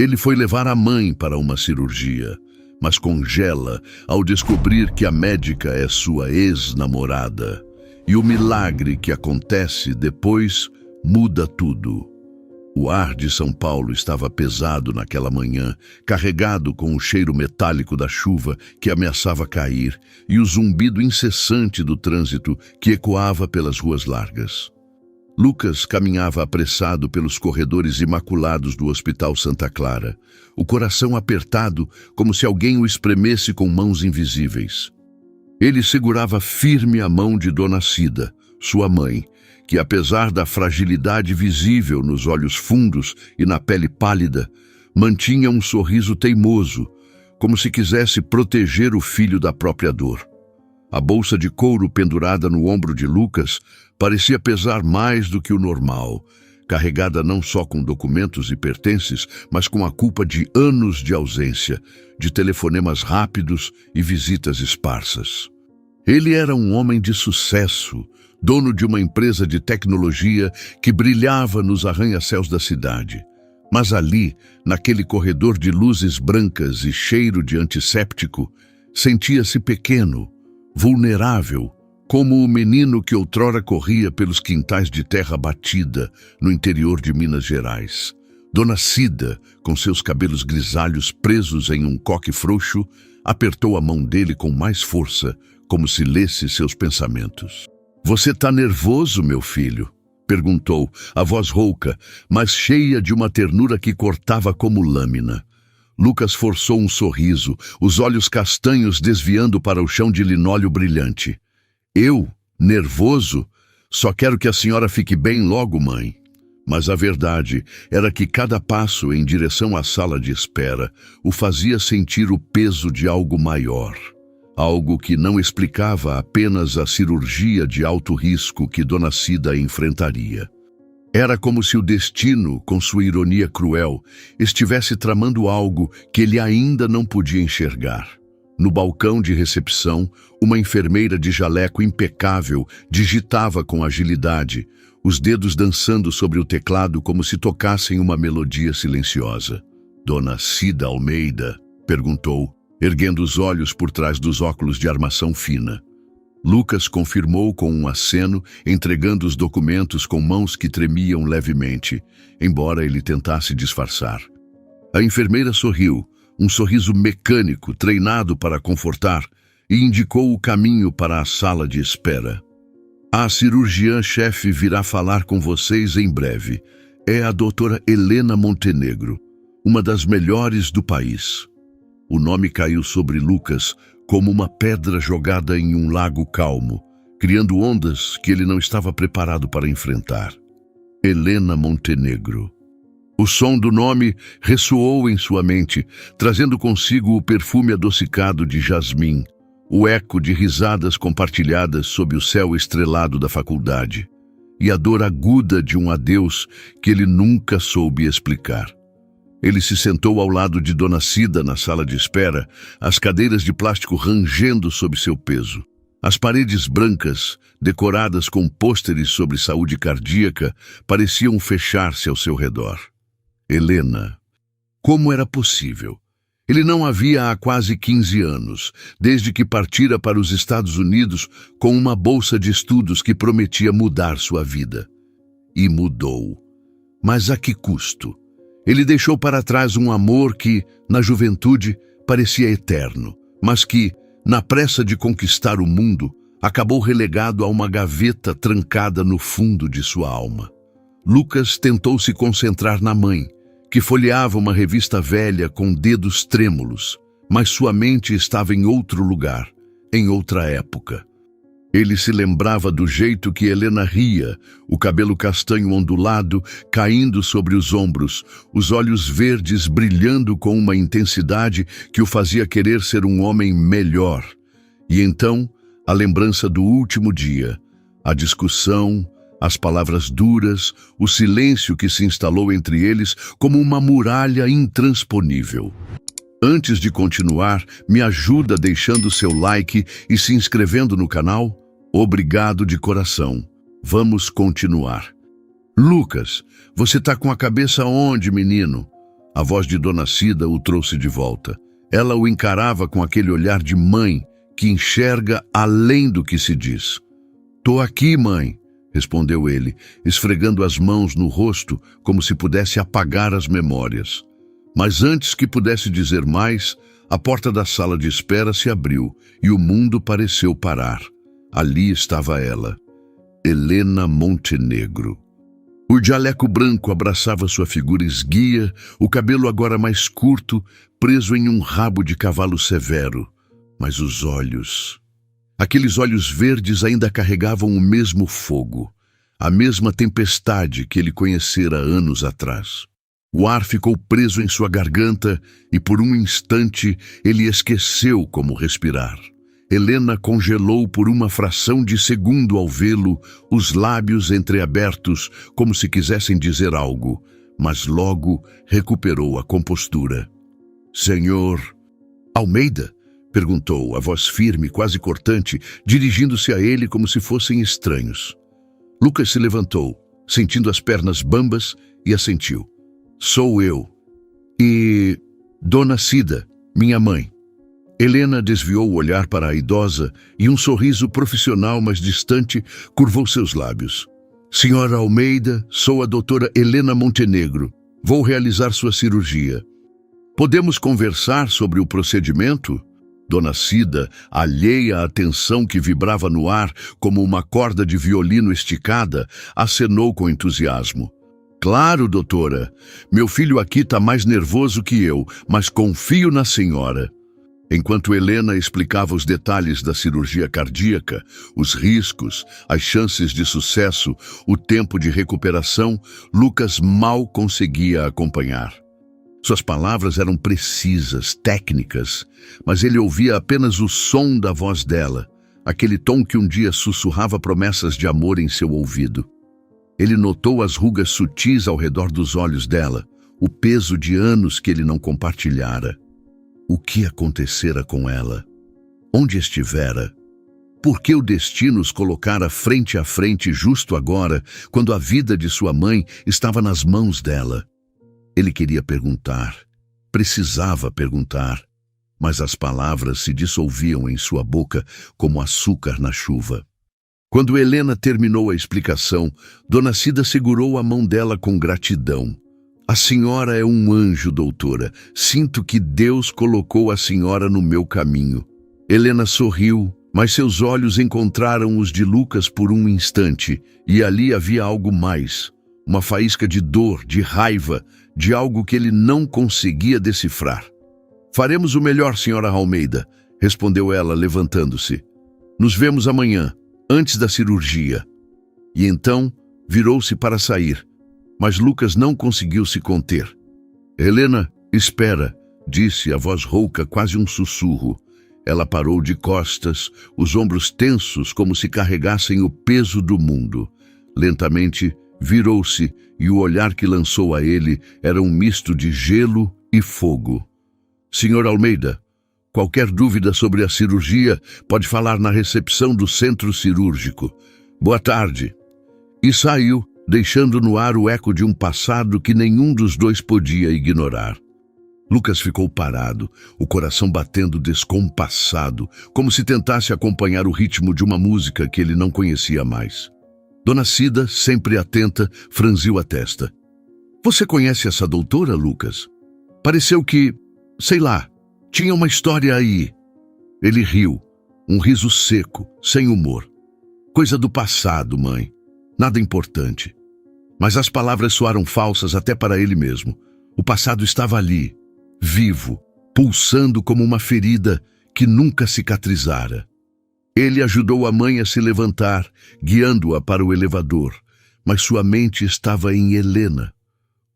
Ele foi levar a mãe para uma cirurgia, mas congela ao descobrir que a médica é sua ex-namorada. E o milagre que acontece depois muda tudo. O ar de São Paulo estava pesado naquela manhã, carregado com o cheiro metálico da chuva que ameaçava cair e o zumbido incessante do trânsito que ecoava pelas ruas largas. Lucas caminhava apressado pelos corredores imaculados do Hospital Santa Clara, o coração apertado como se alguém o espremesse com mãos invisíveis. Ele segurava firme a mão de Dona Cida, sua mãe, que apesar da fragilidade visível nos olhos fundos e na pele pálida, mantinha um sorriso teimoso, como se quisesse proteger o filho da própria dor. A bolsa de couro pendurada no ombro de Lucas parecia pesar mais do que o normal, carregada não só com documentos e pertences, mas com a culpa de anos de ausência, de telefonemas rápidos e visitas esparsas. Ele era um homem de sucesso, dono de uma empresa de tecnologia que brilhava nos arranha-céus da cidade. Mas ali, naquele corredor de luzes brancas e cheiro de antisséptico, sentia-se pequeno, vulnerável, como o menino que outrora corria pelos quintais de terra batida no interior de Minas Gerais. Dona Cida, com seus cabelos grisalhos presos em um coque frouxo, apertou a mão dele com mais força, como se lesse seus pensamentos. "Você tá nervoso, meu filho?" perguntou, a voz rouca, mas cheia de uma ternura que cortava como lâmina. Lucas forçou um sorriso, os olhos castanhos desviando para o chão de linóleo brilhante. "Eu? Nervoso? Só quero que a senhora fique bem logo, mãe." Mas a verdade era que cada passo em direção à sala de espera o fazia sentir o peso de algo maior. Algo que não explicava apenas a cirurgia de alto risco que Dona Cida enfrentaria. Era como se o destino, com sua ironia cruel, estivesse tramando algo que ele ainda não podia enxergar. No balcão de recepção, uma enfermeira de jaleco impecável digitava com agilidade, os dedos dançando sobre o teclado como se tocassem uma melodia silenciosa. "Dona Cida Almeida?" perguntou, erguendo os olhos por trás dos óculos de armação fina. Lucas confirmou com um aceno, entregando os documentos com mãos que tremiam levemente, embora ele tentasse disfarçar. A enfermeira sorriu, um sorriso mecânico, treinado para confortar, e indicou o caminho para a sala de espera. "A cirurgiã-chefe virá falar com vocês em breve. É a doutora Helena Montenegro, uma das melhores do país." O nome caiu sobre Lucas como uma pedra jogada em um lago calmo, criando ondas que ele não estava preparado para enfrentar. Helena Montenegro. O som do nome ressoou em sua mente, trazendo consigo o perfume adocicado de jasmim, o eco de risadas compartilhadas sob o céu estrelado da faculdade, e a dor aguda de um adeus que ele nunca soube explicar. Ele se sentou ao lado de Dona Cida na sala de espera, as cadeiras de plástico rangendo sob seu peso. As paredes brancas, decoradas com pôsteres sobre saúde cardíaca, pareciam fechar-se ao seu redor. Helena. Como era possível? Ele não a via há quase 15 anos, desde que partira para os Estados Unidos com uma bolsa de estudos que prometia mudar sua vida. E mudou. Mas a que custo? Ele deixou para trás um amor que, na juventude, parecia eterno, mas que, na pressa de conquistar o mundo, acabou relegado a uma gaveta trancada no fundo de sua alma. Lucas tentou se concentrar na mãe, que folheava uma revista velha com dedos trêmulos, mas sua mente estava em outro lugar, em outra época. Ele se lembrava do jeito que Helena ria, o cabelo castanho ondulado caindo sobre os ombros, os olhos verdes brilhando com uma intensidade que o fazia querer ser um homem melhor. E então, a lembrança do último dia, a discussão, as palavras duras, o silêncio que se instalou entre eles como uma muralha intransponível. Antes de continuar, me ajuda deixando seu like e se inscrevendo no canal? Obrigado de coração. Vamos continuar. Lucas, você tá com a cabeça onde, menino? A voz de Dona Cida o trouxe de volta. Ela o encarava com aquele olhar de mãe que enxerga além do que se diz. "Tô aqui, mãe", respondeu ele, esfregando as mãos no rosto como se pudesse apagar as memórias. Mas antes que pudesse dizer mais, a porta da sala de espera se abriu e o mundo pareceu parar. Ali estava ela, Helena Montenegro. O jaleco branco abraçava sua figura esguia, o cabelo agora mais curto, preso em um rabo de cavalo severo. Mas os olhos... Aqueles olhos verdes ainda carregavam o mesmo fogo, a mesma tempestade que ele conhecera anos atrás. O ar ficou preso em sua garganta e por um instante ele esqueceu como respirar. Helena congelou por uma fração de segundo ao vê-lo, os lábios entreabertos como se quisessem dizer algo, mas logo recuperou a compostura. "Senhor Almeida?", perguntou, a voz firme, quase cortante, dirigindo-se a ele como se fossem estranhos. Lucas se levantou, sentindo as pernas bambas, e assentiu. "Sou eu. E... Dona Cida, minha mãe." Helena desviou o olhar para a idosa e um sorriso profissional, mas distante, curvou seus lábios. "Senhora Almeida, sou a doutora Helena Montenegro. Vou realizar sua cirurgia. Podemos conversar sobre o procedimento?" Dona Cida, alheia à tensão que vibrava no ar como uma corda de violino esticada, acenou com entusiasmo. "Claro, doutora. Meu filho aqui está mais nervoso que eu, mas confio na senhora." Enquanto Helena explicava os detalhes da cirurgia cardíaca, os riscos, as chances de sucesso, o tempo de recuperação, Lucas mal conseguia acompanhar. Suas palavras eram precisas, técnicas, mas ele ouvia apenas o som da voz dela, aquele tom que um dia sussurrava promessas de amor em seu ouvido. Ele notou as rugas sutis ao redor dos olhos dela, o peso de anos que ele não compartilhara. O que acontecera com ela? Onde estivera? Por que o destino os colocara frente a frente justo agora, quando a vida de sua mãe estava nas mãos dela? Ele queria perguntar, precisava perguntar, mas as palavras se dissolviam em sua boca como açúcar na chuva. Quando Helena terminou a explicação, Dona Cida segurou a mão dela com gratidão. "A senhora é um anjo, doutora. Sinto que Deus colocou a senhora no meu caminho." Helena sorriu, mas seus olhos encontraram os de Lucas por um instante, e ali havia algo mais. Uma faísca de dor, de raiva, de algo que ele não conseguia decifrar. "Faremos o melhor, senhora Almeida", respondeu ela, levantando-se. "Nos vemos amanhã, antes da cirurgia." E então virou-se para sair, mas Lucas não conseguiu se conter. "Helena, espera", disse a voz rouca, quase um sussurro. Ela parou de costas, os ombros tensos como se carregassem o peso do mundo. Lentamente virou-se e o olhar que lançou a ele era um misto de gelo e fogo. "Senhor Almeida, qualquer dúvida sobre a cirurgia pode falar na recepção do centro cirúrgico. Boa tarde." E saiu, deixando no ar o eco de um passado que nenhum dos dois podia ignorar. Lucas ficou parado, o coração batendo descompassado, como se tentasse acompanhar o ritmo de uma música que ele não conhecia mais. Dona Cida, sempre atenta, franziu a testa. "Você conhece essa doutora, Lucas? Pareceu que, sei lá, tinha uma história aí." Ele riu, um riso seco, sem humor. "Coisa do passado, mãe. Nada importante." Mas as palavras soaram falsas até para ele mesmo. O passado estava ali, vivo, pulsando como uma ferida que nunca cicatrizara. Ele ajudou a mãe a se levantar, guiando-a para o elevador, mas sua mente estava em Helena.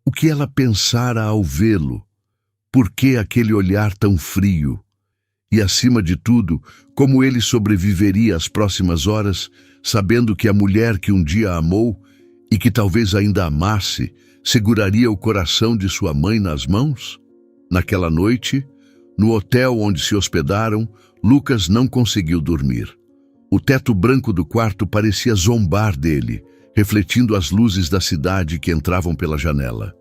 O que ela pensara ao vê-lo? Por que aquele olhar tão frio? E, acima de tudo, como ele sobreviveria às próximas horas, sabendo que a mulher que um dia amou, e que talvez ainda amasse, seguraria o coração de sua mãe nas mãos? Naquela noite, no hotel onde se hospedaram, Lucas não conseguiu dormir. O teto branco do quarto parecia zombar dele, refletindo as luzes da cidade que entravam pela janela.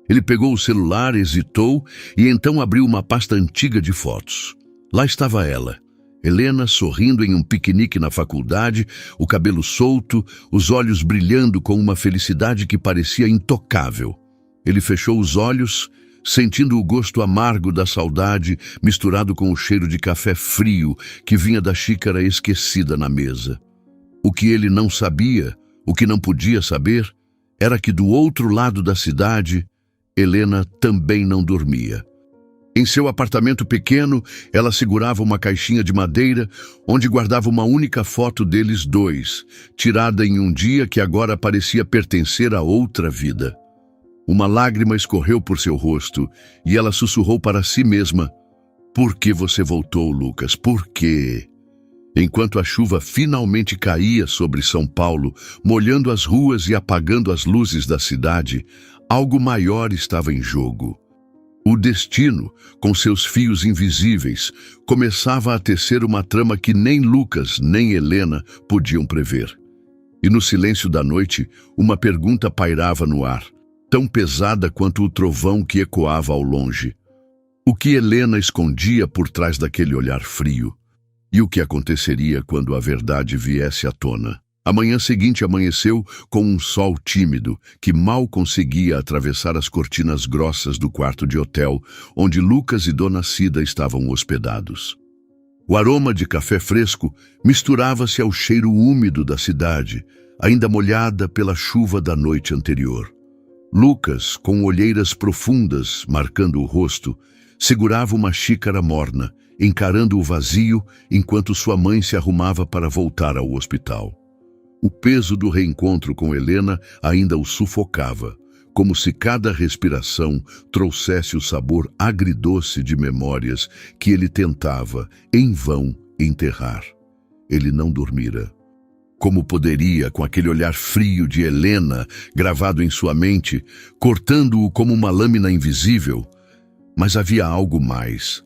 Ele pegou o celular, hesitou e então abriu uma pasta antiga de fotos. Lá estava ela, Helena, sorrindo em um piquenique na faculdade, o cabelo solto, os olhos brilhando com uma felicidade que parecia intocável. Ele fechou os olhos, sentindo o gosto amargo da saudade misturado com o cheiro de café frio que vinha da xícara esquecida na mesa. O que ele não sabia, o que não podia saber, era que do outro lado da cidade, Helena também não dormia. Em seu apartamento pequeno, ela segurava uma caixinha de madeira onde guardava uma única foto deles dois, tirada em um dia que agora parecia pertencer a outra vida. Uma lágrima escorreu por seu rosto e ela sussurrou para si mesma: "Por que você voltou, Lucas? Por quê?" Enquanto a chuva finalmente caía sobre São Paulo, molhando as ruas e apagando as luzes da cidade, algo maior estava em jogo. O destino, com seus fios invisíveis, começava a tecer uma trama que nem Lucas nem Helena podiam prever. E no silêncio da noite, uma pergunta pairava no ar, tão pesada quanto o trovão que ecoava ao longe. O que Helena escondia por trás daquele olhar frio? E o que aconteceria quando a verdade viesse à tona? A manhã seguinte amanheceu com um sol tímido que mal conseguia atravessar as cortinas grossas do quarto de hotel onde Lucas e Dona Cida estavam hospedados. O aroma de café fresco misturava-se ao cheiro úmido da cidade, ainda molhada pela chuva da noite anterior. Lucas, com olheiras profundas marcando o rosto, segurava uma xícara morna, encarando o vazio enquanto sua mãe se arrumava para voltar ao hospital. O peso do reencontro com Helena ainda o sufocava, como se cada respiração trouxesse o sabor agridoce de memórias que ele tentava, em vão, enterrar. Ele não dormira. Como poderia, com aquele olhar frio de Helena gravado em sua mente, cortando-o como uma lâmina invisível? Mas havia algo mais.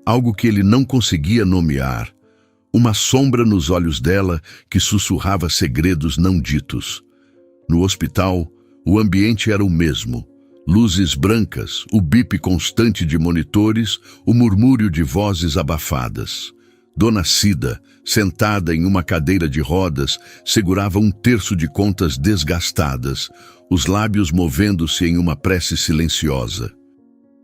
Algo que ele não conseguia nomear. Uma sombra nos olhos dela que sussurrava segredos não ditos. No hospital, o ambiente era o mesmo. Luzes brancas, o bip constante de monitores, o murmúrio de vozes abafadas. Dona Cida, sentada em uma cadeira de rodas, segurava um terço de contas desgastadas, os lábios movendo-se em uma prece silenciosa.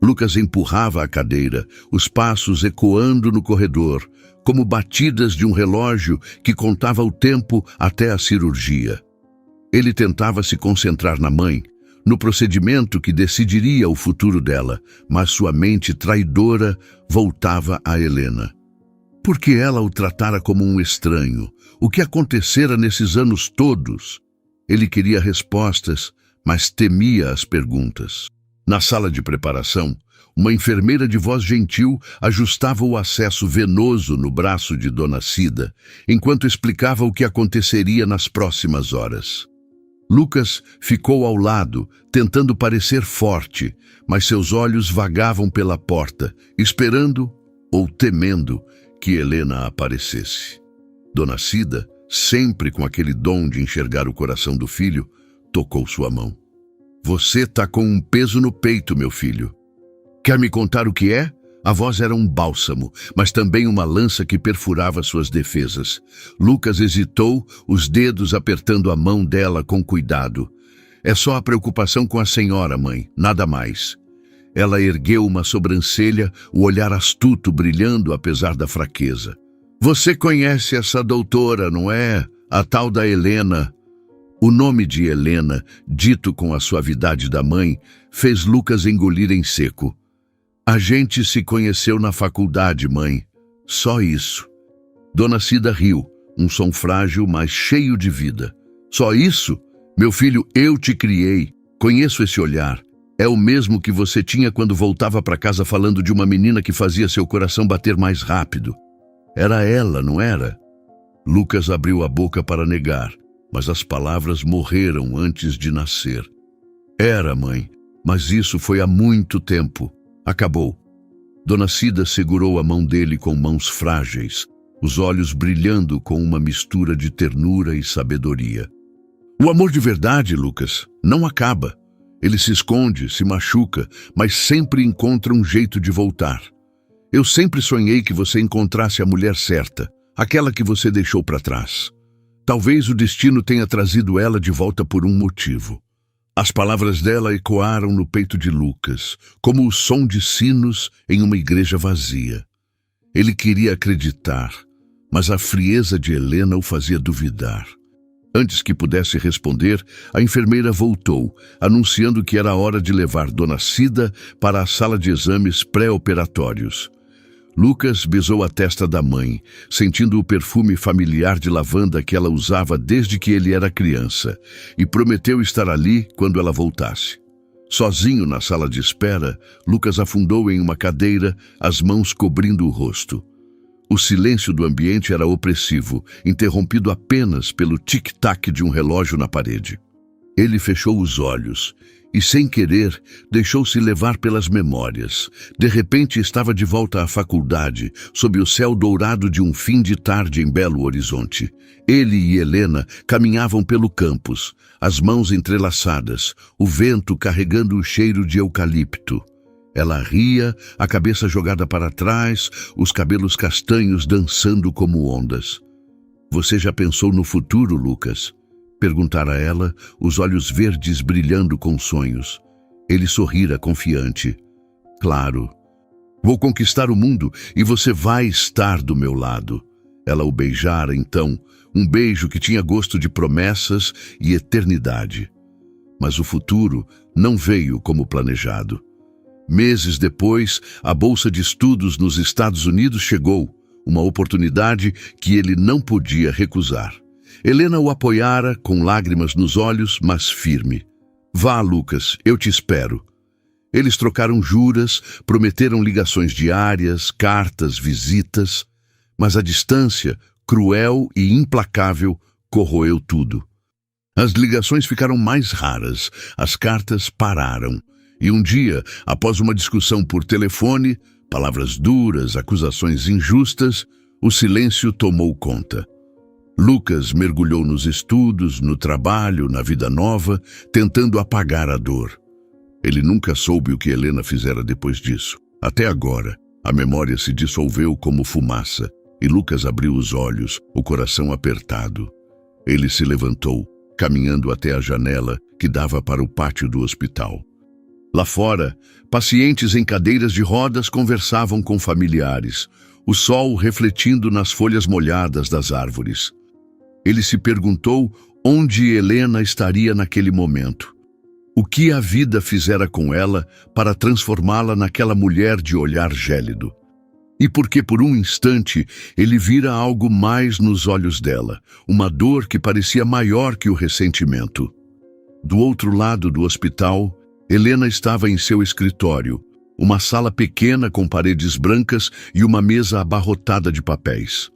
Lucas empurrava a cadeira, os passos ecoando no corredor, como batidas de um relógio que contava o tempo até a cirurgia. Ele tentava se concentrar na mãe, no procedimento que decidiria o futuro dela, mas sua mente traidora voltava a Helena. Por que ela o tratara como um estranho? O que acontecera nesses anos todos? Ele queria respostas, mas temia as perguntas. Na sala de preparação, uma enfermeira de voz gentil ajustava o acesso venoso no braço de Dona Cida, enquanto explicava o que aconteceria nas próximas horas. Lucas ficou ao lado, tentando parecer forte, mas seus olhos vagavam pela porta, esperando ou temendo que Helena aparecesse. Dona Cida, sempre com aquele dom de enxergar o coração do filho, tocou sua mão. "Você tá com um peso no peito, meu filho. Quer me contar o que é?" A voz era um bálsamo, mas também uma lança que perfurava suas defesas. Lucas hesitou, os dedos apertando a mão dela com cuidado. "É só a preocupação com a senhora, mãe, nada mais." Ela ergueu uma sobrancelha, o olhar astuto brilhando apesar da fraqueza. "Você conhece essa doutora, não é? A tal da Helena." O nome de Helena, dito com a suavidade da mãe, fez Lucas engolir em seco. "A gente se conheceu na faculdade, mãe. Só isso." Dona Cida riu, um som frágil, mas cheio de vida. "Só isso? Meu filho, eu te criei. Conheço esse olhar. É o mesmo que você tinha quando voltava para casa falando de uma menina que fazia seu coração bater mais rápido. Era ela, não era?" Lucas abriu a boca para negar, mas as palavras morreram antes de nascer. "Era, mãe, mas isso foi há muito tempo. Acabou." Dona Cida segurou a mão dele com mãos frágeis, os olhos brilhando com uma mistura de ternura e sabedoria. "O amor de verdade, Lucas, não acaba. Ele se esconde, se machuca, mas sempre encontra um jeito de voltar. Eu sempre sonhei que você encontrasse a mulher certa, aquela que você deixou para trás. Talvez o destino tenha trazido ela de volta por um motivo. As palavras dela ecoaram no peito de Lucas, como o som de sinos em uma igreja vazia. Ele queria acreditar, mas a frieza de Helena o fazia duvidar. Antes que pudesse responder, a enfermeira voltou, anunciando que era hora de levar Dona Cida para a sala de exames pré-operatórios. Lucas besou a testa da mãe, sentindo o perfume familiar de lavanda que ela usava desde que ele era criança, e prometeu estar ali quando ela voltasse. Sozinho na sala de espera, Lucas afundou em uma cadeira, as mãos cobrindo o rosto. O silêncio do ambiente era opressivo, interrompido apenas pelo tic-tac de um relógio na parede. Ele fechou os olhos e, sem querer, deixou-se levar pelas memórias. De repente estava de volta à faculdade, sob o céu dourado de um fim de tarde em Belo Horizonte. Ele e Helena caminhavam pelo campus, as mãos entrelaçadas, o vento carregando o cheiro de eucalipto. Ela ria, a cabeça jogada para trás, os cabelos castanhos dançando como ondas. "Você já pensou no futuro, Lucas?" Perguntara ela, os olhos verdes brilhando com sonhos. Ele sorrira confiante. "Claro. Vou conquistar o mundo e você vai estar do meu lado." Ela o beijara então, um beijo que tinha gosto de promessas e eternidade. Mas o futuro não veio como planejado. Meses depois, a bolsa de estudos nos Estados Unidos chegou, uma oportunidade que ele não podia recusar. Helena o apoiara, com lágrimas nos olhos, mas firme. "Vá, Lucas, eu te espero." Eles trocaram juras, prometeram ligações diárias, cartas, visitas, mas a distância, cruel e implacável, corroeu tudo. As ligações ficaram mais raras, as cartas pararam. E um dia, após uma discussão por telefone, palavras duras, acusações injustas, o silêncio tomou conta. Lucas mergulhou nos estudos, no trabalho, na vida nova, tentando apagar a dor. Ele nunca soube o que Helena fizera depois disso. Até agora, a memória se dissolveu como fumaça, e Lucas abriu os olhos, o coração apertado. Ele se levantou, caminhando até a janela que dava para o pátio do hospital. Lá fora, pacientes em cadeiras de rodas conversavam com familiares, o sol refletindo nas folhas molhadas das árvores. Ele se perguntou onde Helena estaria naquele momento. O que a vida fizera com ela para transformá-la naquela mulher de olhar gélido? E porque por um instante ele vira algo mais nos olhos dela, uma dor que parecia maior que o ressentimento. Do outro lado do hospital, Helena estava em seu escritório, uma sala pequena com paredes brancas e uma mesa abarrotada de papéis.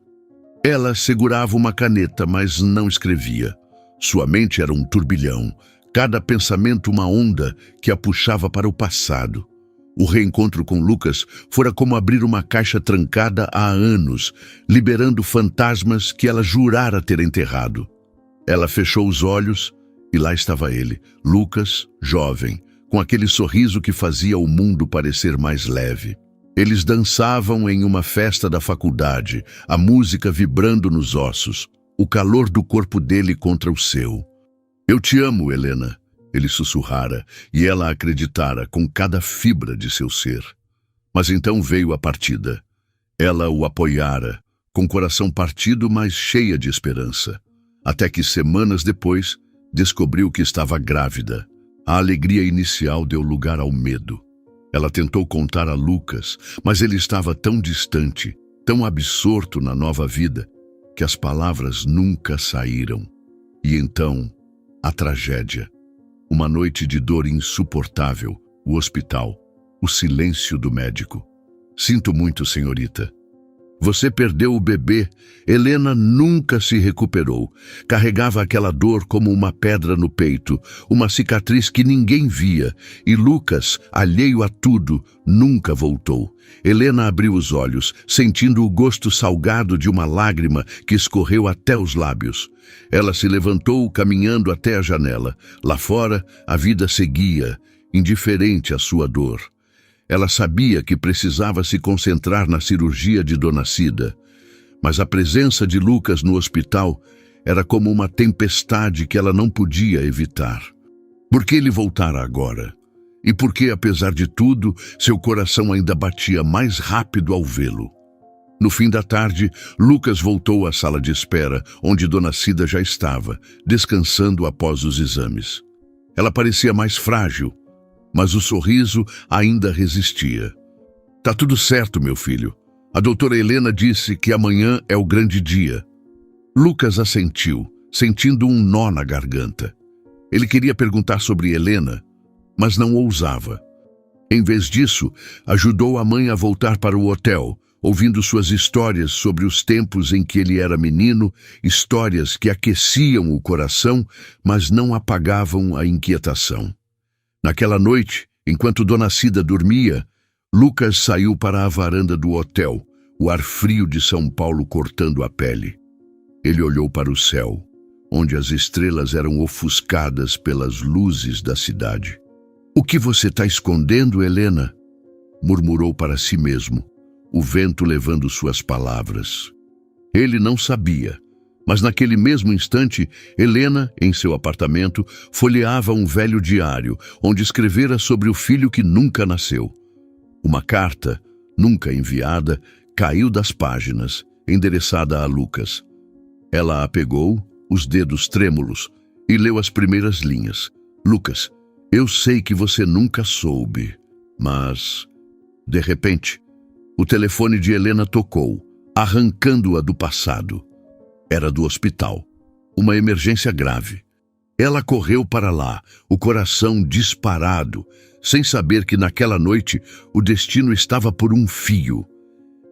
Ela segurava uma caneta, mas não escrevia. Sua mente era um turbilhão, cada pensamento uma onda que a puxava para o passado. O reencontro com Lucas fora como abrir uma caixa trancada há anos, liberando fantasmas que ela jurara ter enterrado. Ela fechou os olhos e lá estava ele, Lucas, jovem, com aquele sorriso que fazia o mundo parecer mais leve. Eles dançavam em uma festa da faculdade, a música vibrando nos ossos, o calor do corpo dele contra o seu. "Eu te amo, Helena", ele sussurrara, e ela acreditara com cada fibra de seu ser. Mas então veio a partida. Ela o apoiara, com o coração partido, mas cheia de esperança. Até que, semanas depois, descobriu que estava grávida. A alegria inicial deu lugar ao medo. Ela tentou contar a Lucas, mas ele estava tão distante, tão absorto na nova vida, que as palavras nunca saíram. E então, a tragédia. Uma noite de dor insuportável, o hospital, o silêncio do médico. "Sinto muito, senhorita." Você perdeu o bebê. Helena nunca se recuperou. Carregava aquela dor como uma pedra no peito, uma cicatriz que ninguém via. E Lucas, alheio a tudo, nunca voltou. Helena abriu os olhos, sentindo o gosto salgado de uma lágrima que escorreu até os lábios. Ela se levantou, caminhando até a janela. Lá fora, a vida seguia, indiferente à sua dor. Ela sabia que precisava se concentrar na cirurgia de Dona Cida, mas a presença de Lucas no hospital era como uma tempestade que ela não podia evitar. Por que ele voltara agora? E por que, apesar de tudo, seu coração ainda batia mais rápido ao vê-lo? No fim da tarde, Lucas voltou à sala de espera, onde Dona Cida já estava, descansando após os exames. Ela parecia mais frágil, mas o sorriso ainda resistia. Tá tudo certo, meu filho. A doutora Helena disse que amanhã é o grande dia. Lucas assentiu, sentindo um nó na garganta. Ele queria perguntar sobre Helena, mas não ousava. Em vez disso, ajudou a mãe a voltar para o hotel, ouvindo suas histórias sobre os tempos em que ele era menino, histórias que aqueciam o coração, mas não apagavam a inquietação. Naquela noite, enquanto Dona Cida dormia, Lucas saiu para a varanda do hotel, o ar frio de São Paulo cortando a pele. Ele olhou para o céu, onde as estrelas eram ofuscadas pelas luzes da cidade. "O que você está escondendo, Helena?" murmurou para si mesmo, o vento levando suas palavras. Ele não sabia. Mas naquele mesmo instante, Helena, em seu apartamento, folheava um velho diário, onde escrevera sobre o filho que nunca nasceu. Uma carta, nunca enviada, caiu das páginas, endereçada a Lucas. Ela a pegou, os dedos trêmulos, e leu as primeiras linhas. "Lucas, eu sei que você nunca soube, mas..." De repente, o telefone de Helena tocou, arrancando-a do passado. Era do hospital. Uma emergência grave. Ela correu para lá, o coração disparado, sem saber que naquela noite o destino estava por um fio.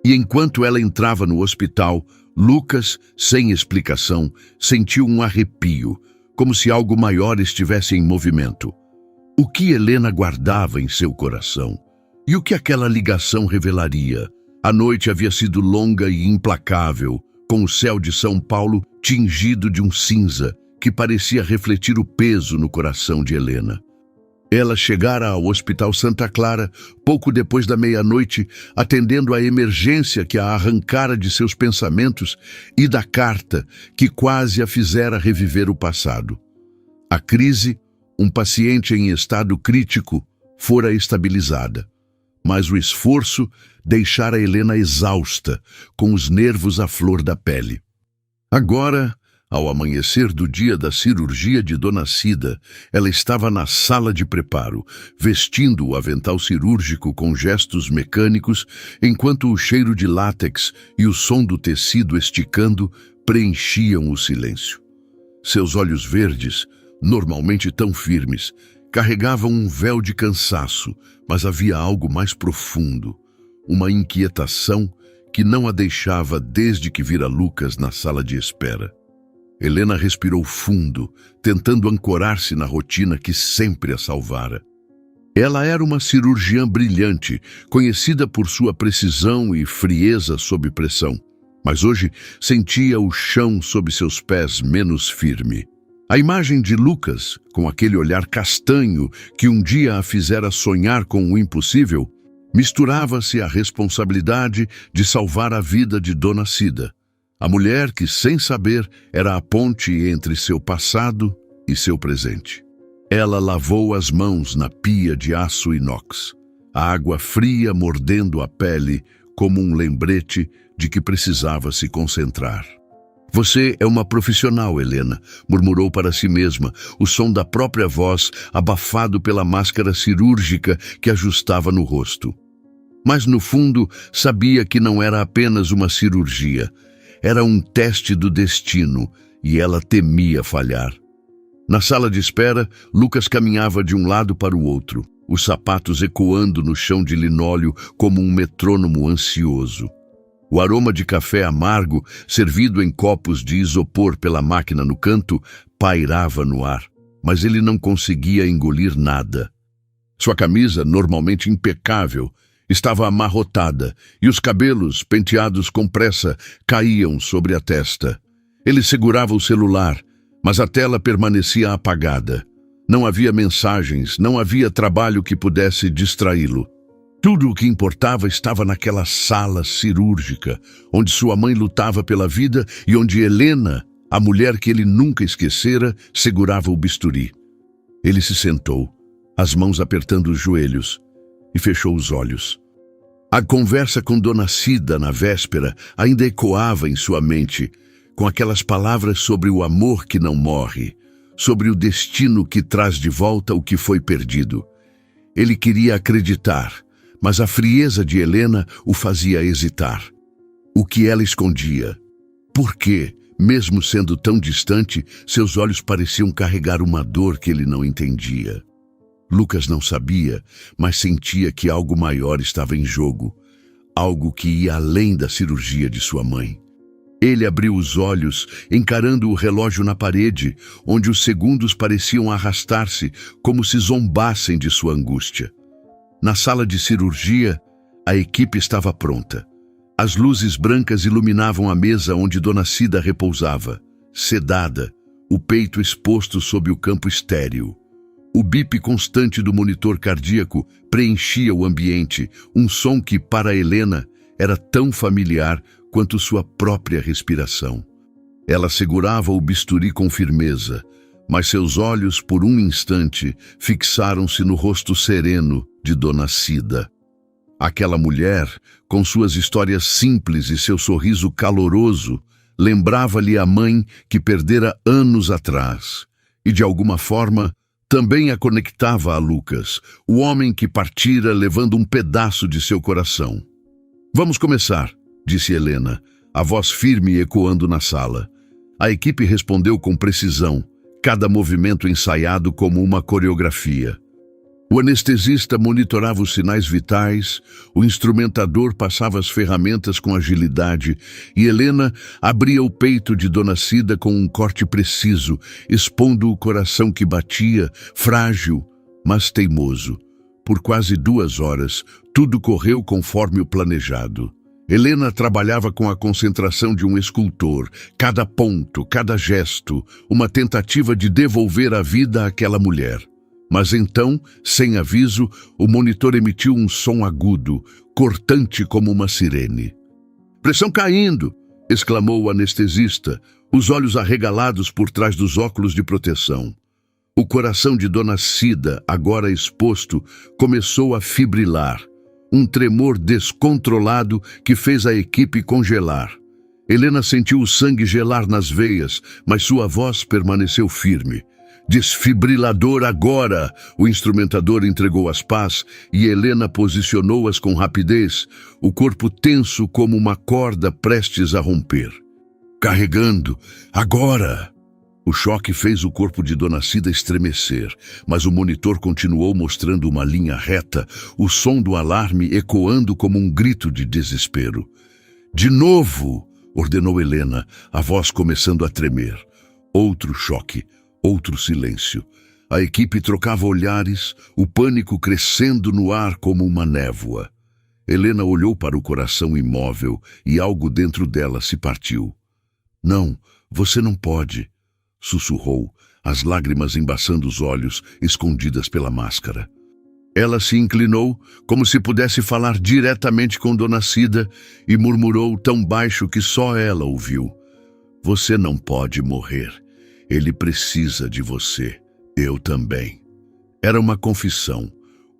E enquanto ela entrava no hospital, Lucas, sem explicação, sentiu um arrepio, como se algo maior estivesse em movimento. O que Helena guardava em seu coração? E o que aquela ligação revelaria? A noite havia sido longa e implacável, com o céu de São Paulo tingido de um cinza que parecia refletir o peso no coração de Helena. Ela chegara ao Hospital Santa Clara pouco depois da meia-noite, atendendo à emergência que a arrancara de seus pensamentos e da carta que quase a fizera reviver o passado. A crise, um paciente em estado crítico, fora estabilizada, mas o esforço deixara Helena exausta, com os nervos à flor da pele. Agora, ao amanhecer do dia da cirurgia de Dona Cida, ela estava na sala de preparo, vestindo o avental cirúrgico com gestos mecânicos, enquanto o cheiro de látex e o som do tecido esticando preenchiam o silêncio. Seus olhos verdes, normalmente tão firmes, carregavam um véu de cansaço, mas havia algo mais profundo, uma inquietação que não a deixava desde que vira Lucas na sala de espera. Helena respirou fundo, tentando ancorar-se na rotina que sempre a salvara. Ela era uma cirurgiã brilhante, conhecida por sua precisão e frieza sob pressão, mas hoje sentia o chão sob seus pés menos firme. A imagem de Lucas, com aquele olhar castanho que um dia a fizera sonhar com o impossível, misturava-se à responsabilidade de salvar a vida de Dona Cida, a mulher que, sem saber, era a ponte entre seu passado e seu presente. Ela lavou as mãos na pia de aço inox, a água fria mordendo a pele como um lembrete de que precisava se concentrar. "Você é uma profissional, Helena", murmurou para si mesma, o som da própria voz abafado pela máscara cirúrgica que ajustava no rosto. Mas, no fundo, sabia que não era apenas uma cirurgia. Era um teste do destino e ela temia falhar. Na sala de espera, Lucas caminhava de um lado para o outro, os sapatos ecoando no chão de linóleo como um metrônomo ansioso. O aroma de café amargo, servido em copos de isopor pela máquina no canto, pairava no ar, mas ele não conseguia engolir nada. Sua camisa, normalmente impecável, estava amarrotada e os cabelos, penteados com pressa, caíam sobre a testa. Ele segurava o celular, mas a tela permanecia apagada. Não havia mensagens, não havia trabalho que pudesse distraí-lo. Tudo o que importava estava naquela sala cirúrgica, onde sua mãe lutava pela vida e onde Helena, a mulher que ele nunca esquecera, segurava o bisturi. Ele se sentou, as mãos apertando os joelhos, e fechou os olhos. A conversa com Dona Cida na véspera ainda ecoava em sua mente, com aquelas palavras sobre o amor que não morre, sobre o destino que traz de volta o que foi perdido. Ele queria acreditar, mas a frieza de Helena o fazia hesitar. O que ela escondia? Por que, mesmo sendo tão distante, seus olhos pareciam carregar uma dor que ele não entendia? Lucas não sabia, mas sentia que algo maior estava em jogo, algo que ia além da cirurgia de sua mãe. Ele abriu os olhos, encarando o relógio na parede, onde os segundos pareciam arrastar-se, como se zombassem de sua angústia. Na sala de cirurgia, a equipe estava pronta. As luzes brancas iluminavam a mesa onde Dona Cida repousava, sedada, o peito exposto sob o campo estéril. O bip constante do monitor cardíaco preenchia o ambiente, um som que, para Helena, era tão familiar quanto sua própria respiração. Ela segurava o bisturi com firmeza, mas seus olhos, por um instante, fixaram-se no rosto sereno de Dona Cida. Aquela mulher, com suas histórias simples e seu sorriso caloroso, lembrava-lhe a mãe que perdera anos atrás, e de alguma forma também a conectava a Lucas, o homem que partira levando um pedaço de seu coração. "Vamos começar", disse Helena, a voz firme ecoando na sala. A equipe respondeu com precisão, cada movimento ensaiado como uma coreografia. O anestesista monitorava os sinais vitais, o instrumentador passava as ferramentas com agilidade e Helena abria o peito de Dona Cida com um corte preciso, expondo o coração que batia, frágil, mas teimoso. Por quase 2 horas, tudo correu conforme o planejado. Helena trabalhava com a concentração de um escultor, cada ponto, cada gesto, uma tentativa de devolver a vida àquela mulher. Mas então, sem aviso, o monitor emitiu um som agudo, cortante como uma sirene. "Pressão caindo!", exclamou o anestesista, os olhos arregalados por trás dos óculos de proteção. O coração de Dona Cida, agora exposto, começou a fibrilar. Um tremor descontrolado que fez a equipe congelar. Helena sentiu o sangue gelar nas veias, mas sua voz permaneceu firme. "Desfibrilador agora!", o instrumentador entregou as pás e Helena posicionou-as com rapidez, o corpo tenso como uma corda prestes a romper. "Carregando! Agora!" O choque fez o corpo de Dona Cida estremecer, mas o monitor continuou mostrando uma linha reta, o som do alarme ecoando como um grito de desespero. "De novo!", ordenou Helena, a voz começando a tremer. Outro choque, outro silêncio. A equipe trocava olhares, o pânico crescendo no ar como uma névoa. Helena olhou para o coração imóvel e algo dentro dela se partiu. "Não, você não pode", sussurrou, as lágrimas embaçando os olhos, escondidas pela máscara. Ela se inclinou, como se pudesse falar diretamente com Dona Cida, e murmurou tão baixo que só ela ouviu: "Você não pode morrer. Ele precisa de você. Eu também." Era uma confissão,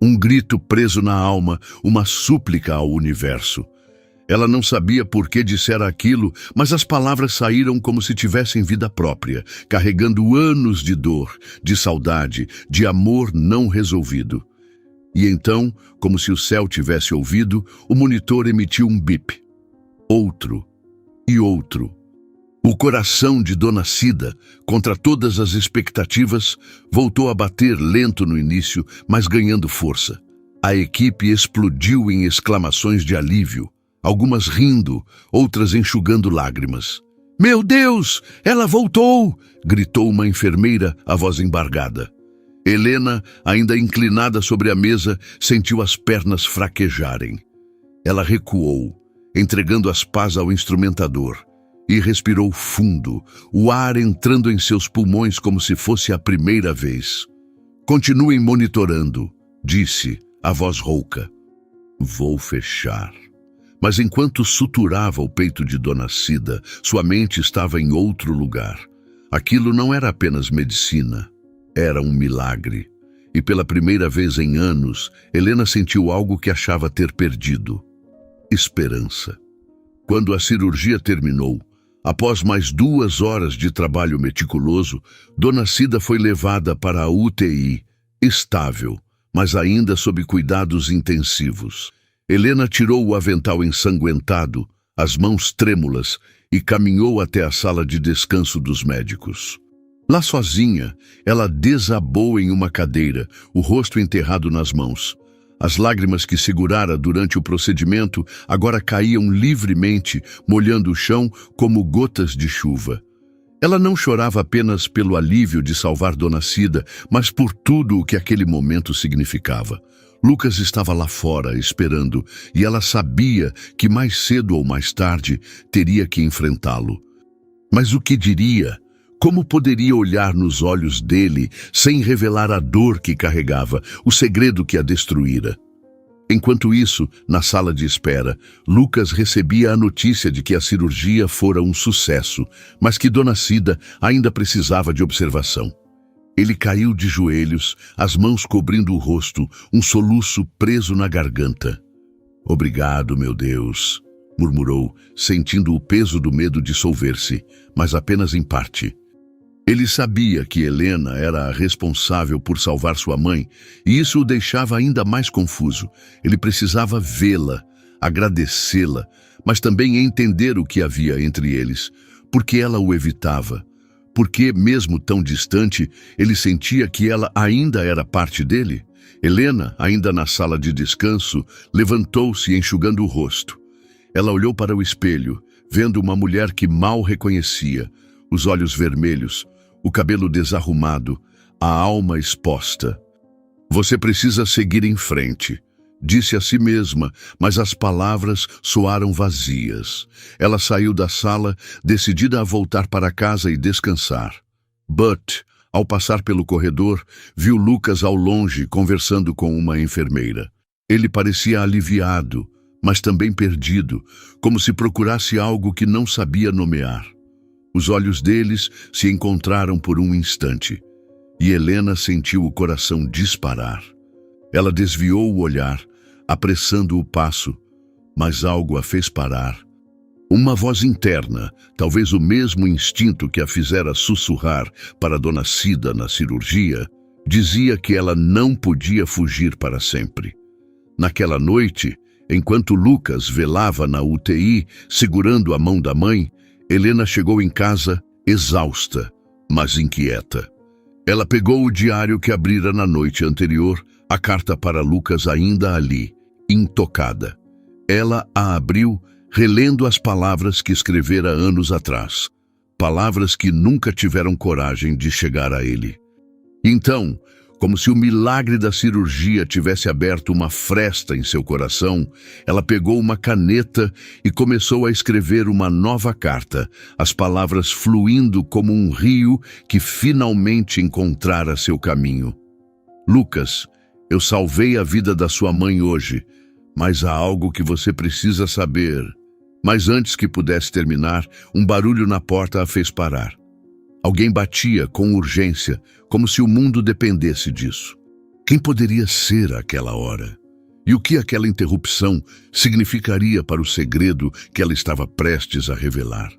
um grito preso na alma, uma súplica ao universo. Ela não sabia por que dissera aquilo, mas as palavras saíram como se tivessem vida própria, carregando anos de dor, de saudade, de amor não resolvido. E então, como se o céu tivesse ouvido, o monitor emitiu um bip. Outro e outro. O coração de Dona Cida, contra todas as expectativas, voltou a bater lento no início, mas ganhando força. A equipe explodiu em exclamações de alívio. algumas rindo, outras enxugando lágrimas. "Meu Deus, ela voltou!" gritou uma enfermeira, a voz embargada. Helena, ainda inclinada sobre a mesa, sentiu as pernas fraquejarem. Ela recuou, entregando as pás ao instrumentador, e respirou fundo, o ar entrando em seus pulmões como se fosse a primeira vez. "Continuem monitorando", disse, a voz rouca. "Vou fechar." Mas enquanto suturava o peito de Dona Cida, sua mente estava em outro lugar. Aquilo não era apenas medicina, era um milagre. E pela primeira vez em anos, Helena sentiu algo que achava ter perdido: esperança. Quando a cirurgia terminou, após mais 2 horas de trabalho meticuloso, Dona Cida foi levada para a UTI, estável, mas ainda sob cuidados intensivos. Helena tirou o avental ensanguentado, as mãos trêmulas, e caminhou até a sala de descanso dos médicos. Lá sozinha, ela desabou em uma cadeira, o rosto enterrado nas mãos. As lágrimas que segurara durante o procedimento agora caíam livremente, molhando o chão como gotas de chuva. Ela não chorava apenas pelo alívio de salvar Dona Cida, mas por tudo o que aquele momento significava. Lucas estava lá fora, esperando, e ela sabia que mais cedo ou mais tarde teria que enfrentá-lo. Mas o que diria? Como poderia olhar nos olhos dele sem revelar a dor que carregava, o segredo que a destruíra? Enquanto isso, na sala de espera, Lucas recebia a notícia de que a cirurgia fora um sucesso, mas que Dona Cida ainda precisava de observação. Ele caiu de joelhos, as mãos cobrindo o rosto, um soluço preso na garganta. "Obrigado, meu Deus", murmurou, sentindo o peso do medo dissolver-se, mas apenas em parte. Ele sabia que Helena era a responsável por salvar sua mãe, e isso o deixava ainda mais confuso. Ele precisava vê-la, agradecê-la, mas também entender o que havia entre eles, porque ela o evitava. Porque, mesmo tão distante, ele sentia que ela ainda era parte dele. Helena, ainda na sala de descanso, levantou-se enxugando o rosto. Ela olhou para o espelho, vendo uma mulher que mal reconhecia, os olhos vermelhos, o cabelo desarrumado, a alma exposta. "Você precisa seguir em frente", disse a si mesma, mas as palavras soaram vazias. Ela saiu da sala, decidida a voltar para casa e descansar. But, ao passar pelo corredor, viu Lucas ao longe conversando com uma enfermeira. Ele parecia aliviado, mas também perdido, como se procurasse algo que não sabia nomear. Os olhos deles se encontraram por um instante, e Helena sentiu o coração disparar. Ela desviou o olhar, apressando o passo, mas algo a fez parar. Uma voz interna, talvez o mesmo instinto que a fizera sussurrar para Dona Cida na cirurgia, dizia que ela não podia fugir para sempre. Naquela noite, enquanto Lucas velava na UTI, segurando a mão da mãe, Helena chegou em casa exausta, mas inquieta. Ela pegou o diário que abrira na noite anterior, a carta para Lucas ainda ali, intocada. Ela a abriu, relendo as palavras que escrevera anos atrás, palavras que nunca tiveram coragem de chegar a ele. Então, como se o milagre da cirurgia tivesse aberto uma fresta em seu coração, ela pegou uma caneta e começou a escrever uma nova carta, as palavras fluindo como um rio que finalmente encontrara seu caminho. "Lucas, eu salvei a vida da sua mãe hoje, mas há algo que você precisa saber." Mas antes que pudesse terminar, um barulho na porta a fez parar. Alguém batia com urgência, como se o mundo dependesse disso. Quem poderia ser aquela hora? E o que aquela interrupção significaria para o segredo que ela estava prestes a revelar?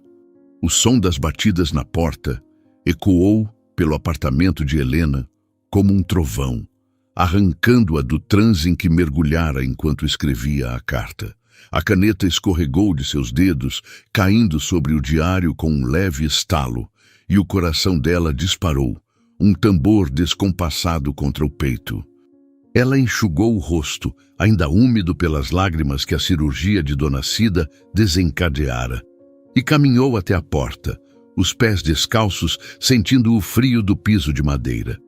O som das batidas na porta ecoou pelo apartamento de Helena como um trovão, arrancando-a do transe em que mergulhara enquanto escrevia a carta. A caneta escorregou de seus dedos, caindo sobre o diário com um leve estalo, e o coração dela disparou, um tambor descompassado contra o peito. Ela enxugou o rosto, ainda úmido pelas lágrimas que a cirurgia de Dona Cida desencadeara, e caminhou até a porta, os pés descalços, sentindo o frio do piso de madeira.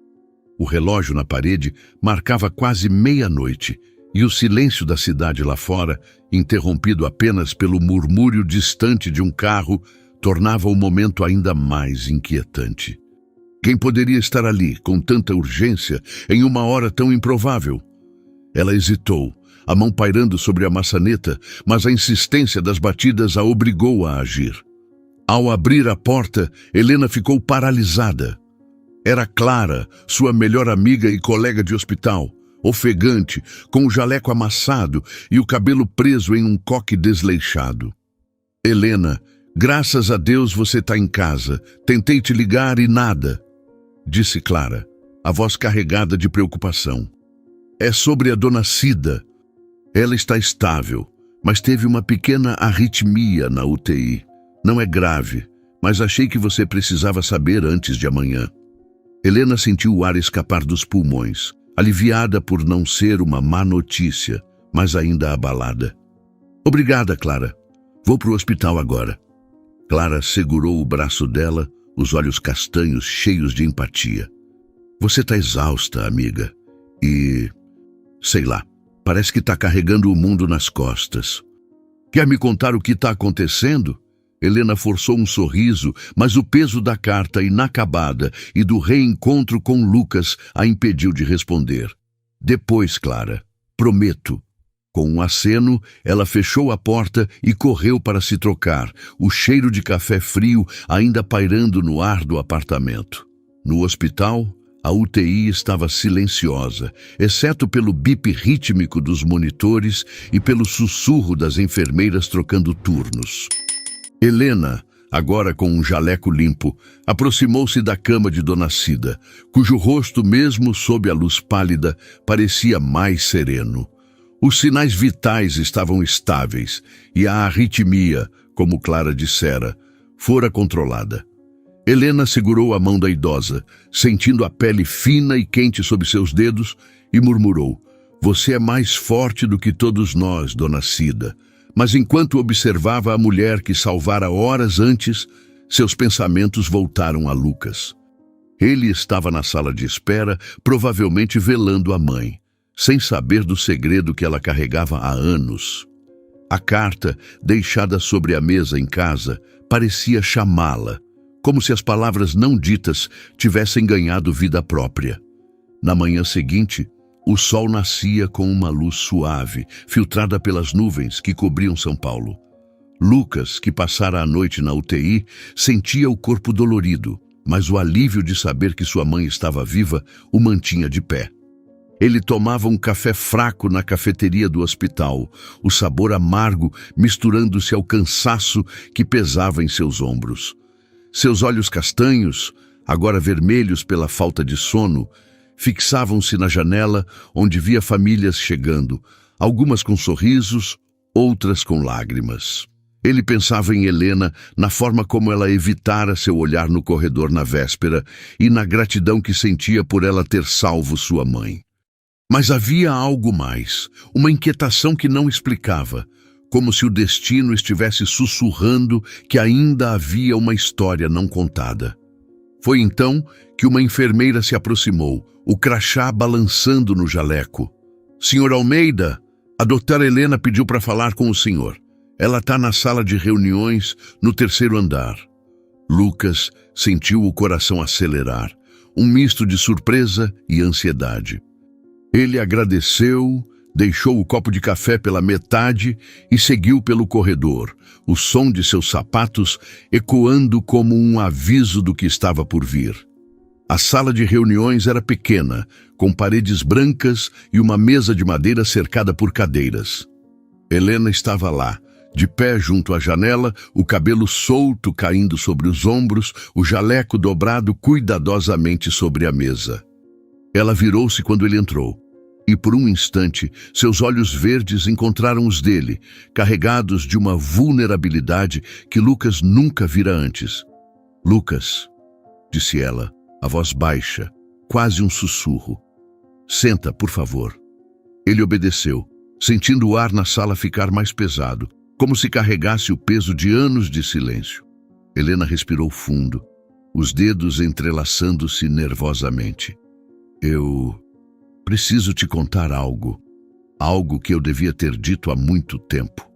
O relógio na parede marcava quase meia-noite, e o silêncio da cidade lá fora, interrompido apenas pelo murmúrio distante de um carro, tornava o momento ainda mais inquietante. Quem poderia estar ali, com tanta urgência, em uma hora tão improvável? Ela hesitou, a mão pairando sobre a maçaneta, mas a insistência das batidas a obrigou a agir. Ao abrir a porta, Helena ficou paralisada. Era Clara, sua melhor amiga e colega de hospital, ofegante, com o jaleco amassado e o cabelo preso em um coque desleixado. Helena, graças a Deus você está em casa. Tentei te ligar e nada, disse Clara, a voz carregada de preocupação. É sobre a Dona Cida. Ela está estável, mas teve uma pequena arritmia na UTI. Não é grave, mas achei que você precisava saber antes de amanhã. Helena sentiu o ar escapar dos pulmões, aliviada por não ser uma má notícia, mas ainda abalada. Obrigada, Clara. Vou para o hospital agora. Clara segurou o braço dela, os olhos castanhos cheios de empatia. Você está exausta, amiga. E, sei lá, parece que está carregando o mundo nas costas. Quer me contar o que está acontecendo? Helena forçou um sorriso, mas o peso da carta inacabada e do reencontro com Lucas a impediu de responder. Depois, Clara. Prometo. Com um aceno, ela fechou a porta e correu para se trocar, o cheiro de café frio ainda pairando no ar do apartamento. No hospital, a UTI estava silenciosa, exceto pelo bip rítmico dos monitores e pelo sussurro das enfermeiras trocando turnos. Helena, agora com um jaleco limpo, aproximou-se da cama de Dona Cida, cujo rosto, mesmo sob a luz pálida, parecia mais sereno. Os sinais vitais estavam estáveis e a arritmia, como Clara dissera, fora controlada. Helena segurou a mão da idosa, sentindo a pele fina e quente sob seus dedos, e murmurou: Você é mais forte do que todos nós, Dona Cida. Mas enquanto observava a mulher que salvara horas antes, seus pensamentos voltaram a Lucas. Ele estava na sala de espera, provavelmente velando a mãe, sem saber do segredo que ela carregava há anos. A carta, deixada sobre a mesa em casa, parecia chamá-la, como se as palavras não ditas tivessem ganhado vida própria. Na manhã seguinte, o sol nascia com uma luz suave, filtrada pelas nuvens que cobriam São Paulo. Lucas, que passara a noite na UTI, sentia o corpo dolorido, mas o alívio de saber que sua mãe estava viva o mantinha de pé. Ele tomava um café fraco na cafeteria do hospital, o sabor amargo misturando-se ao cansaço que pesava em seus ombros. Seus olhos castanhos, agora vermelhos pela falta de sono, fixavam-se na janela onde via famílias chegando, algumas com sorrisos, outras com lágrimas. Ele pensava em Helena, na forma como ela evitara seu olhar no corredor na véspera e na gratidão que sentia por ela ter salvo sua mãe. Mas havia algo mais, uma inquietação que não explicava, como se o destino estivesse sussurrando que ainda havia uma história não contada. Foi então que uma enfermeira se aproximou, o crachá balançando no jaleco. Senhor Almeida, a doutora Helena pediu para falar com o senhor. Ela está na sala de reuniões, no 3º andar. Lucas sentiu o coração acelerar, um misto de surpresa e ansiedade. Ele agradeceu, deixou o copo de café pela metade e seguiu pelo corredor, o som de seus sapatos ecoando como um aviso do que estava por vir. A sala de reuniões era pequena, com paredes brancas e uma mesa de madeira cercada por cadeiras. Helena estava lá, de pé junto à janela, o cabelo solto caindo sobre os ombros, o jaleco dobrado cuidadosamente sobre a mesa. Ela virou-se quando ele entrou, e por um instante seus olhos verdes encontraram os dele, carregados de uma vulnerabilidade que Lucas nunca vira antes. Lucas, disse ela, a voz baixa, quase um sussurro. Senta, por favor. Ele obedeceu, sentindo o ar na sala ficar mais pesado, como se carregasse o peso de anos de silêncio. Helena respirou fundo, os dedos entrelaçando-se nervosamente. Eu preciso te contar algo. Algo que eu devia ter dito há muito tempo.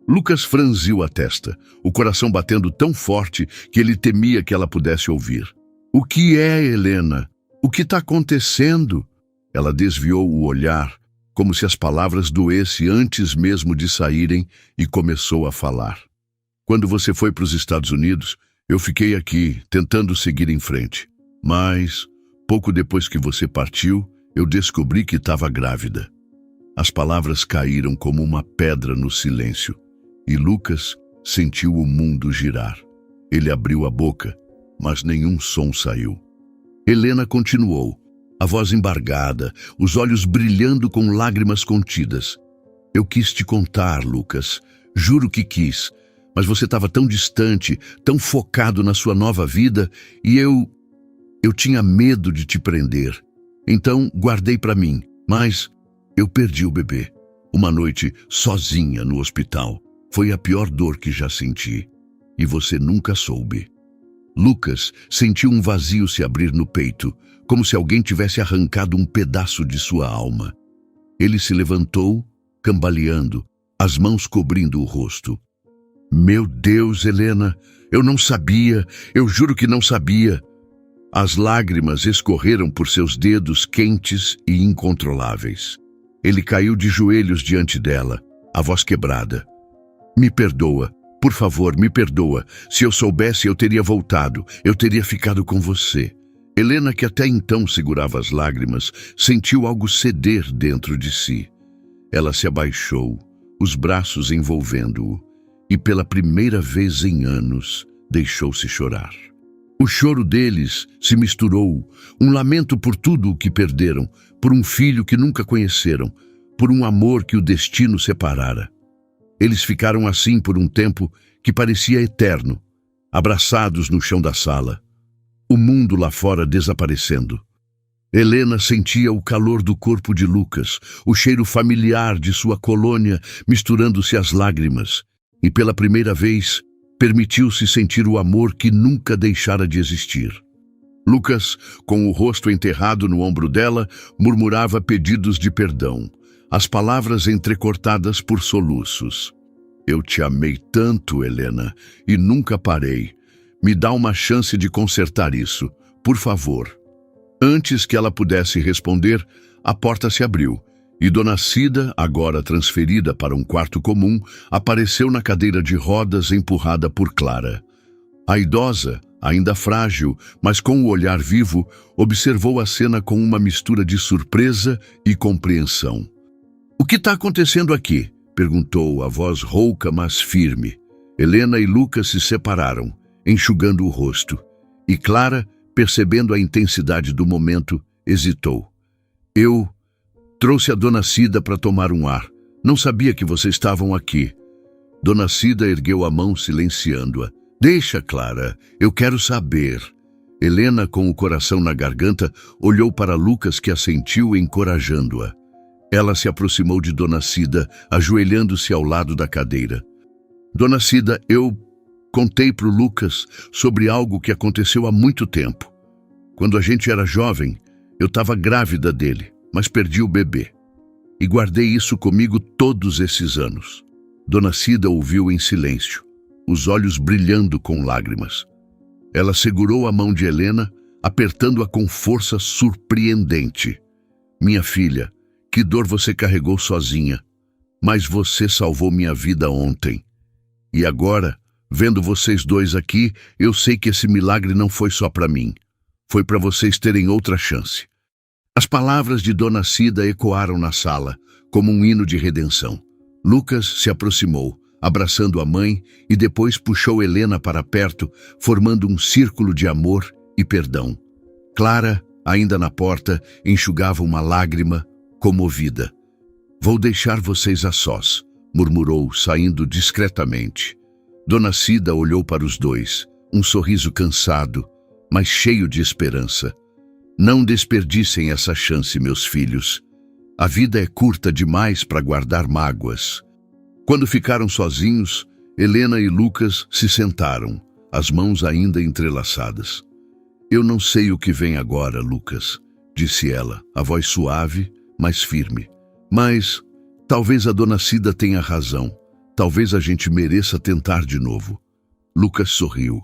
Lucas franziu a testa, o coração batendo tão forte que ele temia que ela pudesse ouvir. O que é, Helena? O que está acontecendo? Ela desviou o olhar, como se as palavras doessem antes mesmo de saírem, e começou a falar. Quando você foi para os Estados Unidos, eu fiquei aqui, tentando seguir em frente. Mas, pouco depois que você partiu, eu descobri que estava grávida. As palavras caíram como uma pedra no silêncio, e Lucas sentiu o mundo girar. Ele abriu a boca, mas nenhum som saiu. Helena continuou, a voz embargada, os olhos brilhando com lágrimas contidas. Eu quis te contar, Lucas, juro que quis, mas você estava tão distante, tão focado na sua nova vida, e eu tinha medo de te prender. Então guardei para mim, mas eu perdi o bebê. Uma noite, sozinha no hospital. Foi a pior dor que já senti. E você nunca soube. Lucas sentiu um vazio se abrir no peito, como se alguém tivesse arrancado um pedaço de sua alma. Ele se levantou, cambaleando, as mãos cobrindo o rosto. Meu Deus, Helena, eu não sabia, eu juro que não sabia. As lágrimas escorreram por seus dedos quentes e incontroláveis. Ele caiu de joelhos diante dela, a voz quebrada. Me perdoa, por favor, me perdoa. Se eu soubesse, eu teria voltado, eu teria ficado com você. Helena, que até então segurava as lágrimas, sentiu algo ceder dentro de si. Ela se abaixou, os braços envolvendo-o, e pela primeira vez em anos, deixou-se chorar. O choro deles se misturou, um lamento por tudo o que perderam, por um filho que nunca conheceram, por um amor que o destino separara. Eles ficaram assim por um tempo que parecia eterno, abraçados no chão da sala, o mundo lá fora desaparecendo. Helena sentia o calor do corpo de Lucas, o cheiro familiar de sua colônia misturando-se às lágrimas, e pela primeira vez permitiu-se sentir o amor que nunca deixara de existir. Lucas, com o rosto enterrado no ombro dela, murmurava pedidos de perdão, as palavras entrecortadas por soluços. Eu te amei tanto, Helena, e nunca parei. Me dá uma chance de consertar isso, por favor. Antes que ela pudesse responder, a porta se abriu, e Dona Cida, agora transferida para um quarto comum, apareceu na cadeira de rodas empurrada por Clara. A idosa, ainda frágil, mas com o olhar vivo, observou a cena com uma mistura de surpresa e compreensão. O que está acontecendo aqui? Perguntou, a voz rouca, mas firme. Helena e Lucas se separaram, enxugando o rosto, e Clara, percebendo a intensidade do momento, hesitou. Eu trouxe a Dona Cida para tomar um ar. Não sabia que vocês estavam aqui. Dona Cida ergueu a mão silenciando-a. Deixa, Clara, eu quero saber. Helena, com o coração na garganta, olhou para Lucas, que assentiu, encorajando-a. Ela se aproximou de Dona Cida, ajoelhando-se ao lado da cadeira. Dona Cida, eu contei para o Lucas sobre algo que aconteceu há muito tempo. Quando a gente era jovem, eu estava grávida dele, mas perdi o bebê. E guardei isso comigo todos esses anos. Dona Cida ouviu em silêncio, os olhos brilhando com lágrimas. Ela segurou a mão de Helena, apertando-a com força surpreendente. Minha filha, que dor você carregou sozinha, mas você salvou minha vida ontem. E agora, vendo vocês dois aqui, eu sei que esse milagre não foi só para mim. Foi para vocês terem outra chance. As palavras de Dona Cida ecoaram na sala, como um hino de redenção. Lucas se aproximou, abraçando a mãe, e depois puxou Helena para perto, formando um círculo de amor e perdão. Clara, ainda na porta, enxugava uma lágrima, comovida. Vou deixar vocês a sós, murmurou, saindo discretamente. Dona Cida olhou para os dois, um sorriso cansado, mas cheio de esperança. Não desperdicem essa chance, meus filhos. A vida é curta demais para guardar mágoas. Quando ficaram sozinhos, Helena e Lucas se sentaram, as mãos ainda entrelaçadas. Eu não sei o que vem agora, Lucas, disse ela, a voz suave, mas firme. Mas talvez a dona Cida tenha razão. Talvez a gente mereça tentar de novo. Lucas sorriu.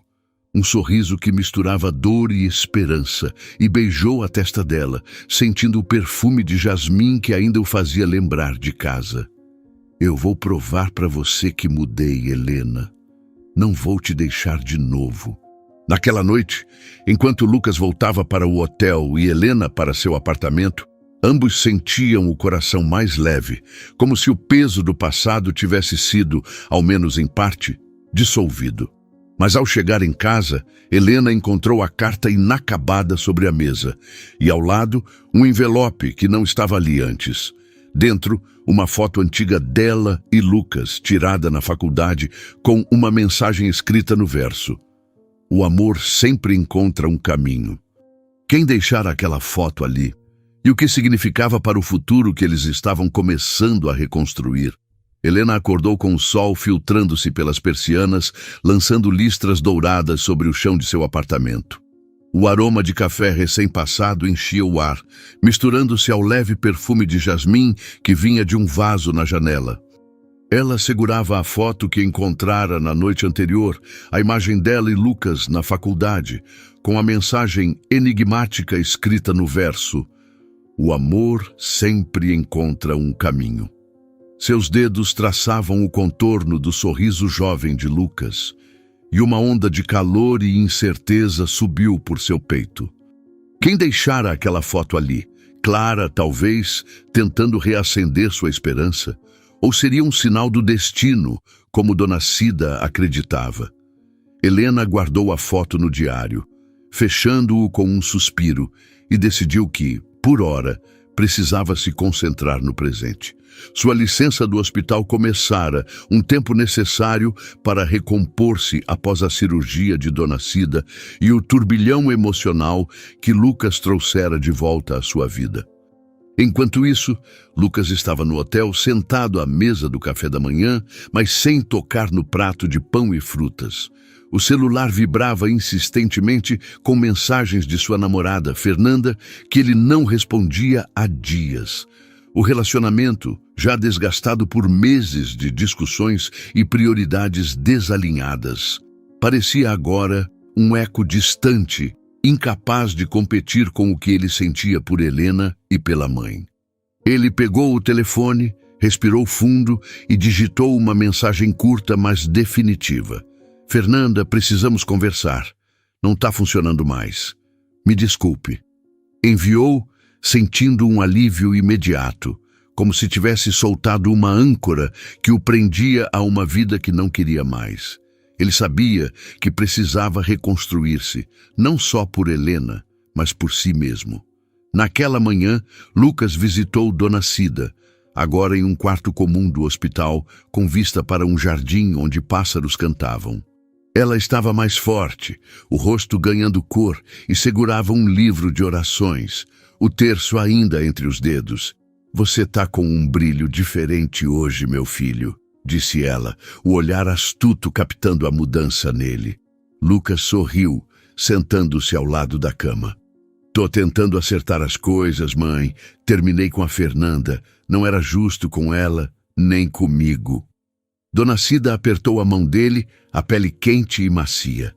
Um sorriso que misturava dor e esperança, e beijou a testa dela, sentindo o perfume de jasmim que ainda o fazia lembrar de casa. Eu vou provar para você que mudei, Helena. Não vou te deixar de novo. Naquela noite, enquanto Lucas voltava para o hotel e Helena para seu apartamento, ambos sentiam o coração mais leve, como se o peso do passado tivesse sido, ao menos em parte, dissolvido. Mas ao chegar em casa, Helena encontrou a carta inacabada sobre a mesa e, ao lado, um envelope que não estava ali antes. Dentro, uma foto antiga dela e Lucas, tirada na faculdade, com uma mensagem escrita no verso: "O amor sempre encontra um caminho." Quem deixara aquela foto ali? E o que significava para o futuro que eles estavam começando a reconstruir? Helena acordou com o sol filtrando-se pelas persianas, lançando listras douradas sobre o chão de seu apartamento. O aroma de café recém-passado enchia o ar, misturando-se ao leve perfume de jasmim que vinha de um vaso na janela. Ela segurava a foto que encontrara na noite anterior, a imagem dela e Lucas na faculdade, com a mensagem enigmática escrita no verso: "O amor sempre encontra um caminho." Seus dedos traçavam o contorno do sorriso jovem de Lucas, e uma onda de calor e incerteza subiu por seu peito. Quem deixara aquela foto ali? Clara, talvez, tentando reacender sua esperança? Ou seria um sinal do destino, como dona Cida acreditava? Helena guardou a foto no diário, fechando-o com um suspiro, e decidiu que, por hora, precisava se concentrar no presente. Sua licença do hospital começara, um tempo necessário para recompor-se após a cirurgia de dona Cida e o turbilhão emocional que Lucas trouxera de volta à sua vida. Enquanto isso, Lucas estava no hotel, sentado à mesa do café da manhã, mas sem tocar no prato de pão e frutas. O celular vibrava insistentemente com mensagens de sua namorada, Fernanda, que ele não respondia há dias. O relacionamento, já desgastado por meses de discussões e prioridades desalinhadas, parecia agora um eco distante, incapaz de competir com o que ele sentia por Helena e pela mãe. Ele pegou o telefone, respirou fundo e digitou uma mensagem curta, mas definitiva. "Fernanda, precisamos conversar. Não está funcionando mais. Me desculpe." Enviou, sentindo um alívio imediato, como se tivesse soltado uma âncora que o prendia a uma vida que não queria mais. Ele sabia que precisava reconstruir-se, não só por Helena, mas por si mesmo. Naquela manhã, Lucas visitou dona Cida, agora em um quarto comum do hospital, com vista para um jardim onde pássaros cantavam. Ela estava mais forte, o rosto ganhando cor, e segurava um livro de orações, o terço ainda entre os dedos. "Você está com um brilho diferente hoje, meu filho", disse ela, o olhar astuto captando a mudança nele. Lucas sorriu, sentando-se ao lado da cama. "Tô tentando acertar as coisas, mãe. Terminei com a Fernanda. Não era justo com ela, nem comigo." Dona Cida apertou a mão dele, a pele quente e macia.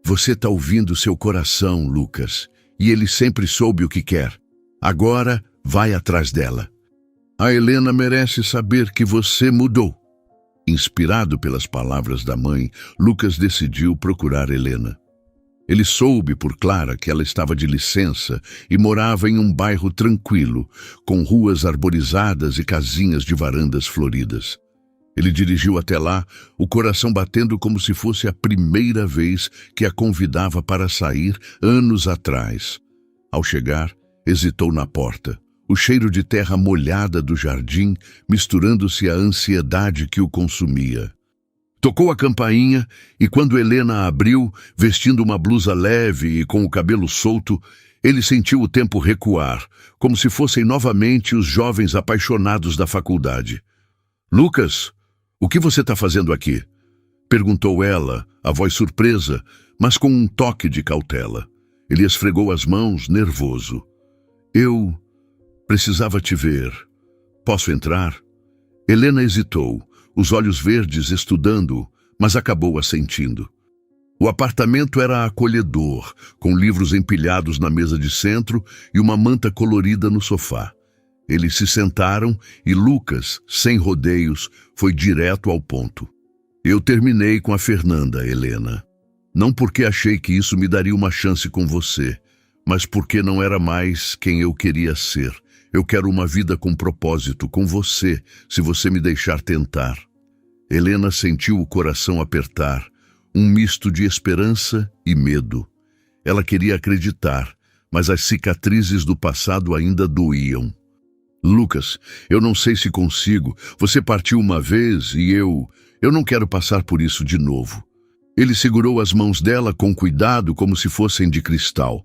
"Você está ouvindo seu coração, Lucas, e ele sempre soube o que quer. Agora, vai atrás dela. A Helena merece saber que você mudou." Inspirado pelas palavras da mãe, Lucas decidiu procurar Helena. Ele soube por Clara que ela estava de licença e morava em um bairro tranquilo, com ruas arborizadas e casinhas de varandas floridas. Ele dirigiu até lá, o coração batendo como se fosse a primeira vez que a convidava para sair anos atrás. Ao chegar, hesitou na porta. O cheiro de terra molhada do jardim, misturando-se à ansiedade que o consumia. Tocou a campainha e quando Helena abriu, vestindo uma blusa leve e com o cabelo solto, Ele sentiu o tempo recuar, como se fossem novamente os jovens apaixonados da faculdade. Lucas, o que você está fazendo aqui? Perguntou ela, a voz surpresa, mas com um toque de cautela. Ele esfregou as mãos, nervoso. Eu precisava te ver. Posso entrar? Helena hesitou, os olhos verdes estudando-o, mas acabou assentindo. O apartamento era acolhedor, com livros empilhados na mesa de centro e uma manta colorida no sofá. Eles se sentaram e Lucas, sem rodeios, foi direto ao ponto. Eu terminei com a Fernanda, Helena. Não porque achei que isso me daria uma chance com você, mas porque não era mais quem eu queria ser. Eu quero uma vida com propósito, com você, se você me deixar tentar. Helena sentiu o coração apertar, um misto de esperança e medo. Ela queria acreditar, mas as cicatrizes do passado ainda doíam. Lucas, eu não sei se consigo. Você partiu uma vez e eu não quero passar por isso de novo. Ele segurou as mãos dela com cuidado, como se fossem de cristal.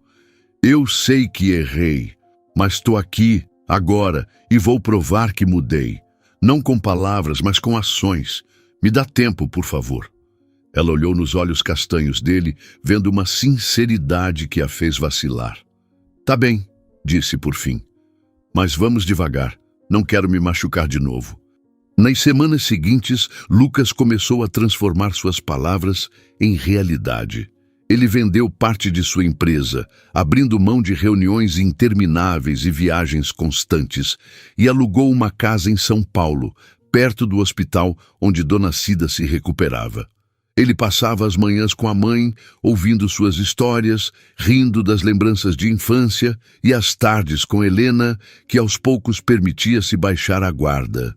Eu sei que errei, mas estou aqui, agora, e vou provar que mudei. Não com palavras, mas com ações. Me dá tempo, por favor. Ela olhou nos olhos castanhos dele, vendo uma sinceridade que a fez vacilar. Tá bem, disse por fim. Mas vamos devagar. Não quero me machucar de novo. Nas semanas seguintes, Lucas começou a transformar suas palavras em realidade. Ele vendeu parte de sua empresa, abrindo mão de reuniões intermináveis e viagens constantes, e alugou uma casa em São Paulo, perto do hospital onde Dona Cida se recuperava. Ele passava as manhãs com a mãe, ouvindo suas histórias, rindo das lembranças de infância, e as tardes com Helena, que aos poucos permitia-se baixar a guarda.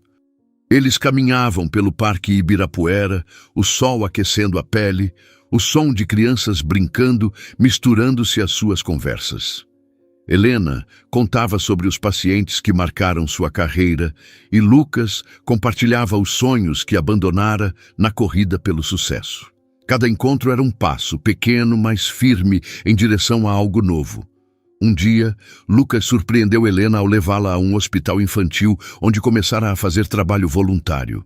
Eles caminhavam pelo Parque Ibirapuera, o sol aquecendo a pele, o som de crianças brincando, misturando-se às suas conversas. Helena contava sobre os pacientes que marcaram sua carreira e Lucas compartilhava os sonhos que abandonara na corrida pelo sucesso. Cada encontro era um passo, pequeno, mas firme, em direção a algo novo. Um dia, Lucas surpreendeu Helena ao levá-la a um hospital infantil onde começara a fazer trabalho voluntário.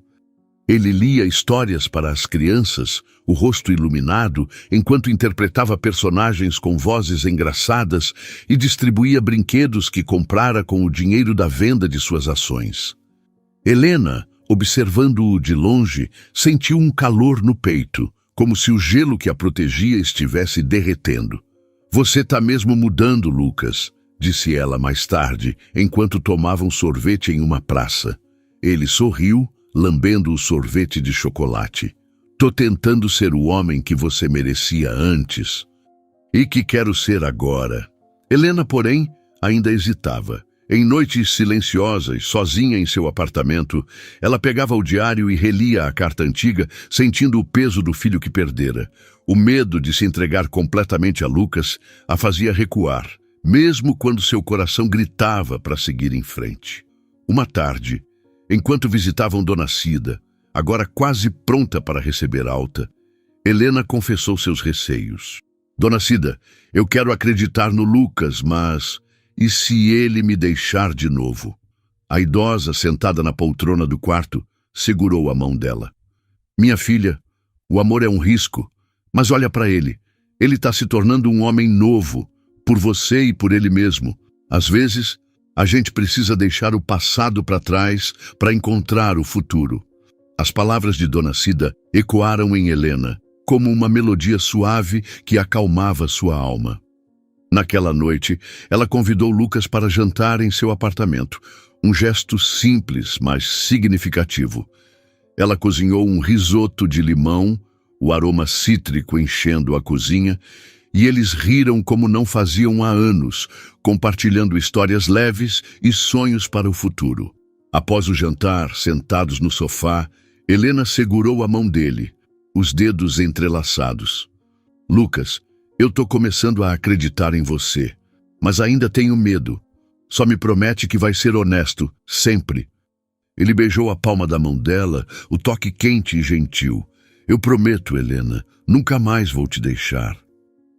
Ele lia histórias para as crianças, o rosto iluminado, enquanto interpretava personagens com vozes engraçadas e distribuía brinquedos que comprara com o dinheiro da venda de suas ações. Helena, observando-o de longe, sentiu um calor no peito, como se o gelo que a protegia estivesse derretendo. Você está mesmo mudando, Lucas, disse ela mais tarde, enquanto tomavam sorvete em uma praça. Ele sorriu, lambendo o sorvete de chocolate. Tô tentando ser o homem que você merecia antes e que quero ser agora. Helena, porém, ainda hesitava. Em noites silenciosas, sozinha em seu apartamento, ela pegava o diário e relia a carta antiga, sentindo o peso do filho que perdera. O medo de se entregar completamente a Lucas a fazia recuar, mesmo quando seu coração gritava para seguir em frente. Uma tarde, enquanto visitavam Dona Cida, agora quase pronta para receber alta, Helena confessou seus receios. Dona Cida, eu quero acreditar no Lucas, mas e se ele me deixar de novo? A idosa, sentada na poltrona do quarto, segurou a mão dela. Minha filha, o amor é um risco, mas olha para ele. Ele está se tornando um homem novo, por você e por ele mesmo. Às vezes, a gente precisa deixar o passado para trás para encontrar o futuro. As palavras de Dona Cida ecoaram em Helena, como uma melodia suave que acalmava sua alma. Naquela noite, ela convidou Lucas para jantar em seu apartamento, um gesto simples, mas significativo. Ela cozinhou um risoto de limão, o aroma cítrico enchendo a cozinha, e eles riram como não faziam há anos, compartilhando histórias leves e sonhos para o futuro. Após o jantar, sentados no sofá, Helena segurou a mão dele, os dedos entrelaçados. Lucas, eu tô começando a acreditar em você, mas ainda tenho medo. Só me promete que vai ser honesto, sempre. Ele beijou a palma da mão dela, o toque quente e gentil. Eu prometo, Helena, nunca mais vou te deixar.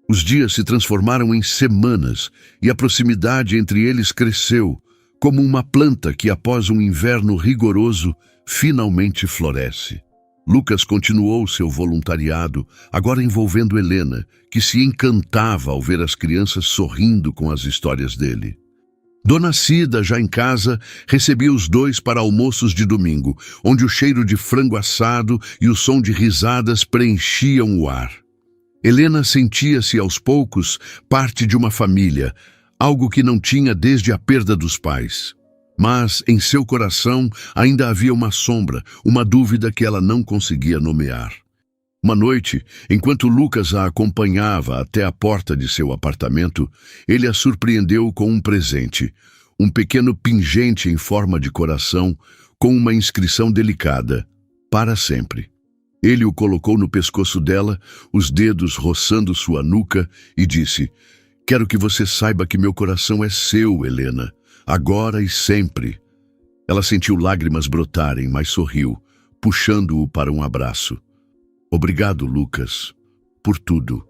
Os dias se transformaram em semanas e a proximidade entre eles cresceu, como uma planta que, após um inverno rigoroso, finalmente floresce. Lucas continuou seu voluntariado, agora envolvendo Helena, que se encantava ao ver as crianças sorrindo com as histórias dele. Dona Cida, já em casa, recebia os dois para almoços de domingo, onde o cheiro de frango assado e o som de risadas preenchiam o ar. Helena sentia-se aos poucos parte de uma família, algo que não tinha desde a perda dos pais. Mas em seu coração ainda havia uma sombra, uma dúvida que ela não conseguia nomear. Uma noite, enquanto Lucas a acompanhava até a porta de seu apartamento, ele a surpreendeu com um presente, um pequeno pingente em forma de coração, com uma inscrição delicada: para sempre. Ele o colocou no pescoço dela, os dedos roçando sua nuca, e disse: quero que você saiba que meu coração é seu, Helena, agora e sempre. Ela sentiu lágrimas brotarem, mas sorriu, puxando-o para um abraço. Obrigado, Lucas, por tudo.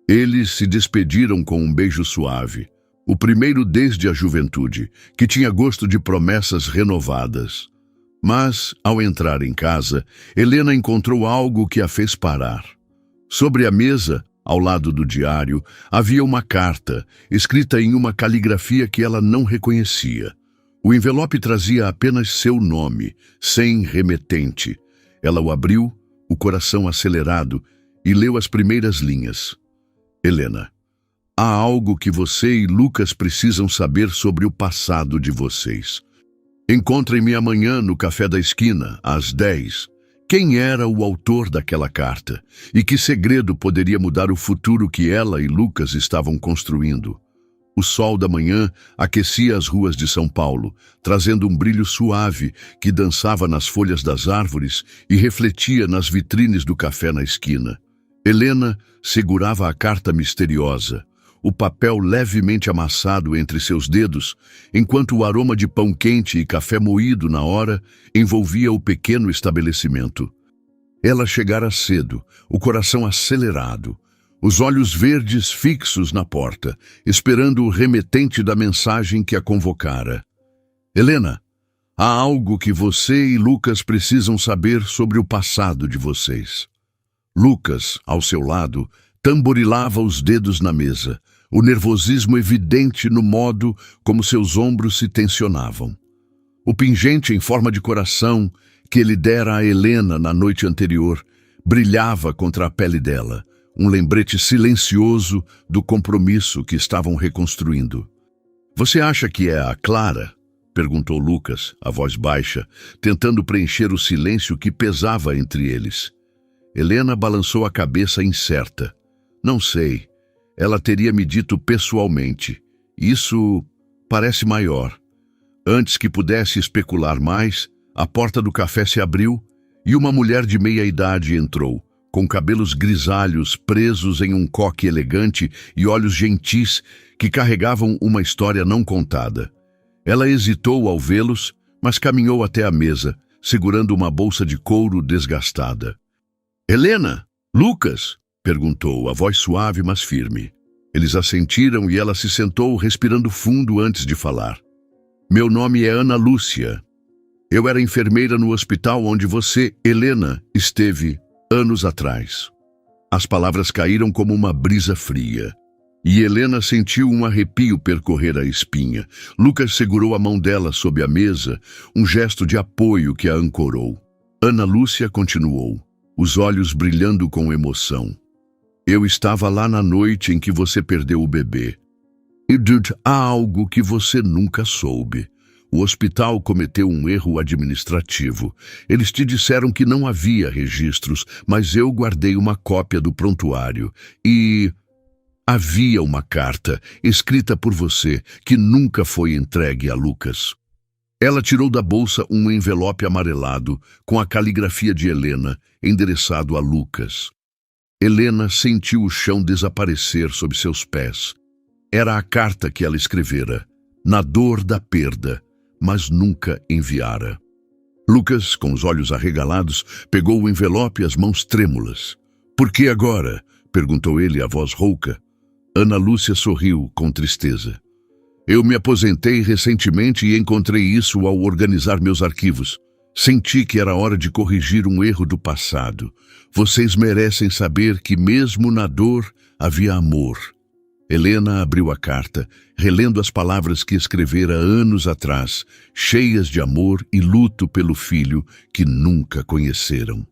Eles se despediram com um beijo suave, o primeiro desde a juventude, que tinha gosto de promessas renovadas. Mas, ao entrar em casa, Helena encontrou algo que a fez parar. Sobre a mesa, ao lado do diário, havia uma carta, escrita em uma caligrafia que ela não reconhecia. O envelope trazia apenas seu nome, sem remetente. Ela o abriu, o coração acelerado, e leu as primeiras linhas. Helena, há algo que você e Lucas precisam saber sobre o passado de vocês. Encontrem-me amanhã no café da esquina, às 10. Quem era o autor daquela carta? E que segredo poderia mudar o futuro que ela e Lucas estavam construindo? O sol da manhã aquecia as ruas de São Paulo, trazendo um brilho suave que dançava nas folhas das árvores e refletia nas vitrines do café na esquina. Helena segurava a carta misteriosa, o papel levemente amassado entre seus dedos, enquanto o aroma de pão quente e café moído na hora envolvia o pequeno estabelecimento. Ela chegara cedo, o coração acelerado, os olhos verdes fixos na porta, esperando o remetente da mensagem que a convocara. Helena, há algo que você e Lucas precisam saber sobre o passado de vocês. Lucas, ao seu lado, tamborilava os dedos na mesa, o nervosismo evidente no modo como seus ombros se tensionavam. O pingente em forma de coração que ele dera a Helena na noite anterior brilhava contra a pele dela, um lembrete silencioso do compromisso que estavam reconstruindo. Você acha que é a Clara? Perguntou Lucas, a voz baixa, tentando preencher o silêncio que pesava entre eles. Helena balançou a cabeça incerta. Não sei. Ela teria me dito pessoalmente. Isso parece maior. Antes que pudesse especular mais, a porta do café se abriu e uma mulher de meia idade entrou, com cabelos grisalhos presos em um coque elegante e olhos gentis que carregavam uma história não contada. Ela hesitou ao vê-los, mas caminhou até a mesa, segurando uma bolsa de couro desgastada. Helena, Lucas? Perguntou, a voz suave, mas firme. Eles assentiram e ela se sentou, respirando fundo antes de falar. Meu nome é Ana Lúcia. Eu era enfermeira no hospital onde você, Helena, esteve anos atrás. As palavras caíram como uma brisa fria. E Helena sentiu um arrepio percorrer a espinha. Lucas segurou a mão dela sob a mesa, um gesto de apoio que a ancorou. Ana Lúcia continuou, os olhos brilhando com emoção. Eu estava lá na noite em que você perdeu o bebê. E há algo que você nunca soube. O hospital cometeu um erro administrativo. Eles te disseram que não havia registros, mas eu guardei uma cópia do prontuário. E havia uma carta, escrita por você, que nunca foi entregue a Lucas. Ela tirou da bolsa um envelope amarelado, com a caligrafia de Helena, endereçado a Lucas. Helena sentiu o chão desaparecer sob seus pés. Era a carta que ela escrevera, na dor da perda, mas nunca enviara. Lucas, com os olhos arregalados, pegou o envelope e as mãos trêmulas. Por que agora? Perguntou ele, a voz rouca. Ana Lúcia sorriu com tristeza. Eu me aposentei recentemente e encontrei isso ao organizar meus arquivos. Senti que era hora de corrigir um erro do passado. Vocês merecem saber que mesmo na dor havia amor. Helena abriu a carta, relendo as palavras que escrevera anos atrás, cheias de amor e luto pelo filho que nunca conheceram.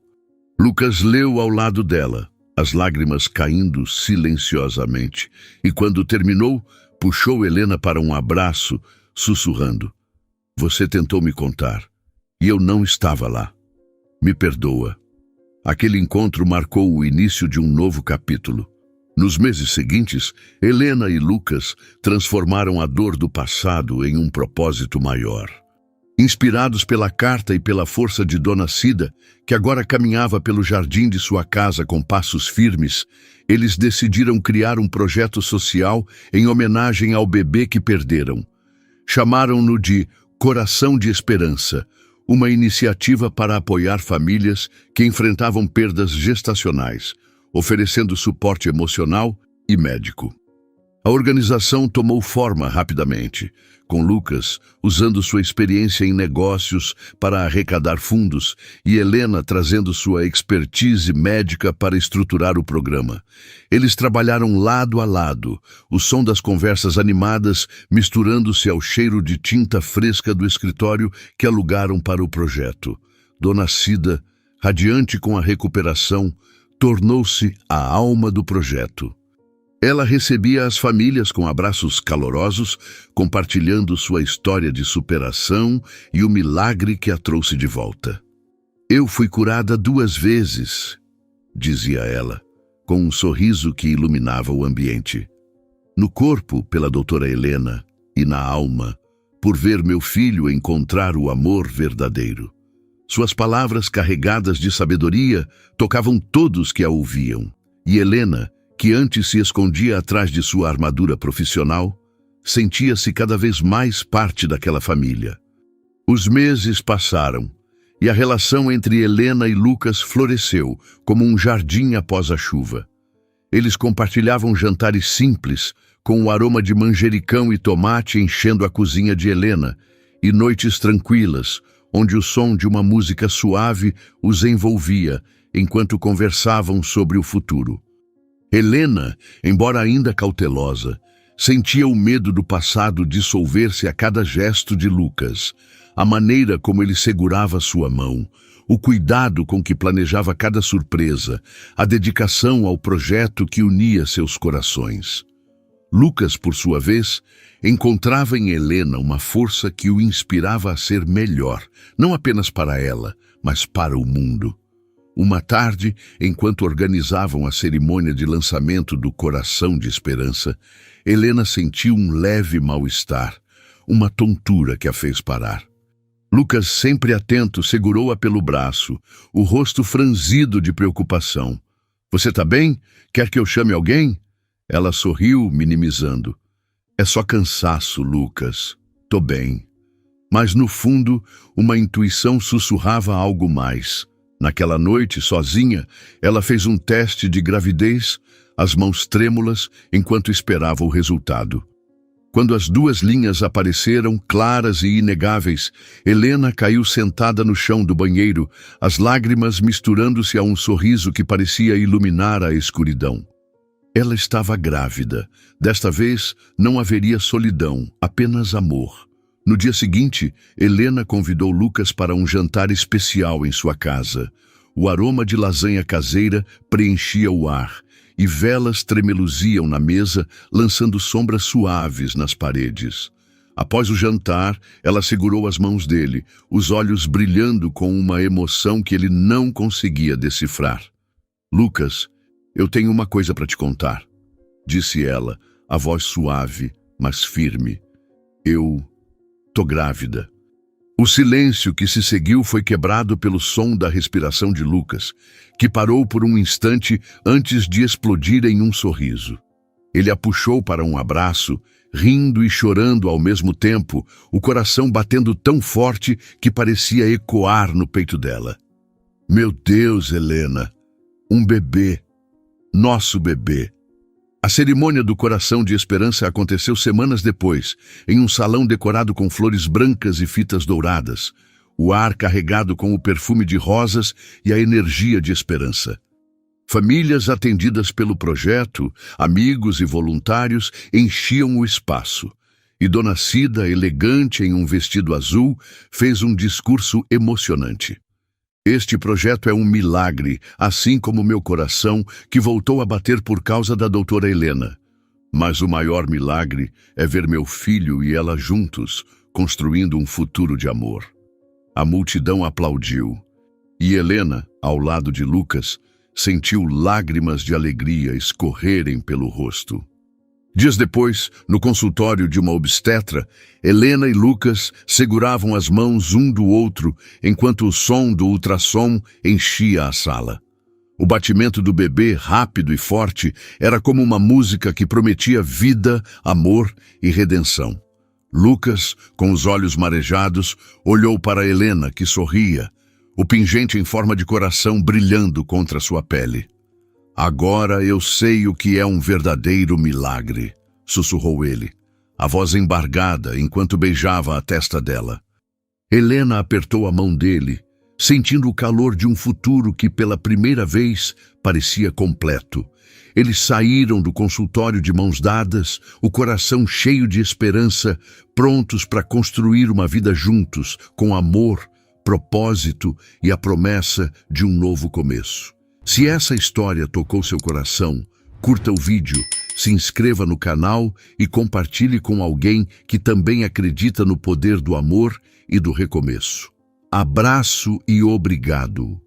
Lucas leu ao lado dela, as lágrimas caindo silenciosamente, e quando terminou, puxou Helena para um abraço, sussurrando: Você tentou me contar, e eu não estava lá. Me perdoa. Aquele encontro marcou o início de um novo capítulo. Nos meses seguintes, Helena e Lucas transformaram a dor do passado em um propósito maior. Inspirados pela carta e pela força de Dona Cida, que agora caminhava pelo jardim de sua casa com passos firmes, eles decidiram criar um projeto social em homenagem ao bebê que perderam. Chamaram-no de Coração de Esperança, uma iniciativa para apoiar famílias que enfrentavam perdas gestacionais, oferecendo suporte emocional e médico. A organização tomou forma rapidamente, com Lucas usando sua experiência em negócios para arrecadar fundos e Helena trazendo sua expertise médica para estruturar o programa. Eles trabalharam lado a lado, o som das conversas animadas misturando-se ao cheiro de tinta fresca do escritório que alugaram para o projeto. Dona Cida, radiante com a recuperação, tornou-se a alma do projeto. Ela recebia as famílias com abraços calorosos, compartilhando sua história de superação e o milagre que a trouxe de volta. Eu fui curada 2 vezes, dizia ela, com um sorriso que iluminava o ambiente. No corpo, pela doutora Helena, e na alma, por ver meu filho encontrar o amor verdadeiro. Suas palavras carregadas de sabedoria tocavam todos que a ouviam, e Helena, que antes se escondia atrás de sua armadura profissional, sentia-se cada vez mais parte daquela família. Os meses passaram, e a relação entre Helena e Lucas floresceu como um jardim após a chuva. Eles compartilhavam jantares simples, com o aroma de manjericão e tomate enchendo a cozinha de Helena, e noites tranquilas, onde o som de uma música suave os envolvia enquanto conversavam sobre o futuro. Helena, embora ainda cautelosa, sentia o medo do passado dissolver-se a cada gesto de Lucas, a maneira como ele segurava sua mão, o cuidado com que planejava cada surpresa, a dedicação ao projeto que unia seus corações. Lucas, por sua vez, encontrava em Helena uma força que o inspirava a ser melhor, não apenas para ela, mas para o mundo. Uma tarde, enquanto organizavam a cerimônia de lançamento do Coração de Esperança, Helena sentiu um leve mal-estar, uma tontura que a fez parar. Lucas, sempre atento, segurou-a pelo braço, o rosto franzido de preocupação. Você tá bem? Quer que eu chame alguém? Ela sorriu, minimizando. É só cansaço, Lucas. Tô bem. Mas no fundo, uma intuição sussurrava algo mais. Naquela noite, sozinha, ela fez um teste de gravidez, as mãos trêmulas, enquanto esperava o resultado. Quando as 2 linhas apareceram, claras e inegáveis, Helena caiu sentada no chão do banheiro, as lágrimas misturando-se a um sorriso que parecia iluminar a escuridão. Ela estava grávida. Desta vez, não haveria solidão, apenas amor. No dia seguinte, Helena convidou Lucas para um jantar especial em sua casa. O aroma de lasanha caseira preenchia o ar, e velas tremeluziam na mesa, lançando sombras suaves nas paredes. Após o jantar, ela segurou as mãos dele, os olhos brilhando com uma emoção que ele não conseguia decifrar. Lucas, eu tenho uma coisa para te contar, disse ela, a voz suave, mas firme. Eu tô grávida. O silêncio que se seguiu foi quebrado pelo som da respiração de Lucas, que parou por um instante antes de explodir em um sorriso. Ele a puxou para um abraço, rindo e chorando ao mesmo tempo, o coração batendo tão forte que parecia ecoar no peito dela. Meu Deus, Helena! Um bebê! Nosso bebê! A A cerimônia do Coração de Esperança aconteceu semanas depois, em um salão decorado com flores brancas e fitas douradas, o ar carregado com o perfume de rosas e a energia de esperança. Famílias atendidas pelo projeto, amigos e voluntários enchiam o espaço. E Dona Cida, elegante em um vestido azul, fez um discurso emocionante. Este projeto é um milagre, assim como meu coração, que voltou a bater por causa da doutora Helena. Mas o maior milagre é ver meu filho e ela juntos, construindo um futuro de amor. A multidão aplaudiu. E Helena, ao lado de Lucas, sentiu lágrimas de alegria escorrerem pelo rosto. Dias depois, no consultório de uma obstetra, Helena e Lucas seguravam as mãos um do outro enquanto o som do ultrassom enchia a sala. O batimento do bebê, rápido e forte, era como uma música que prometia vida, amor e redenção. Lucas, com os olhos marejados, olhou para Helena, que sorria, o pingente em forma de coração brilhando contra sua pele. Agora eu sei o que é um verdadeiro milagre, sussurrou ele, a voz embargada enquanto beijava a testa dela. Helena apertou a mão dele, sentindo o calor de um futuro que pela primeira vez parecia completo. Eles saíram do consultório de mãos dadas, o coração cheio de esperança, prontos para construir uma vida juntos, com amor, propósito e a promessa de um novo começo. Se essa história tocou seu coração, curta o vídeo, se inscreva no canal e compartilhe com alguém que também acredita no poder do amor e do recomeço. Abraço e obrigado.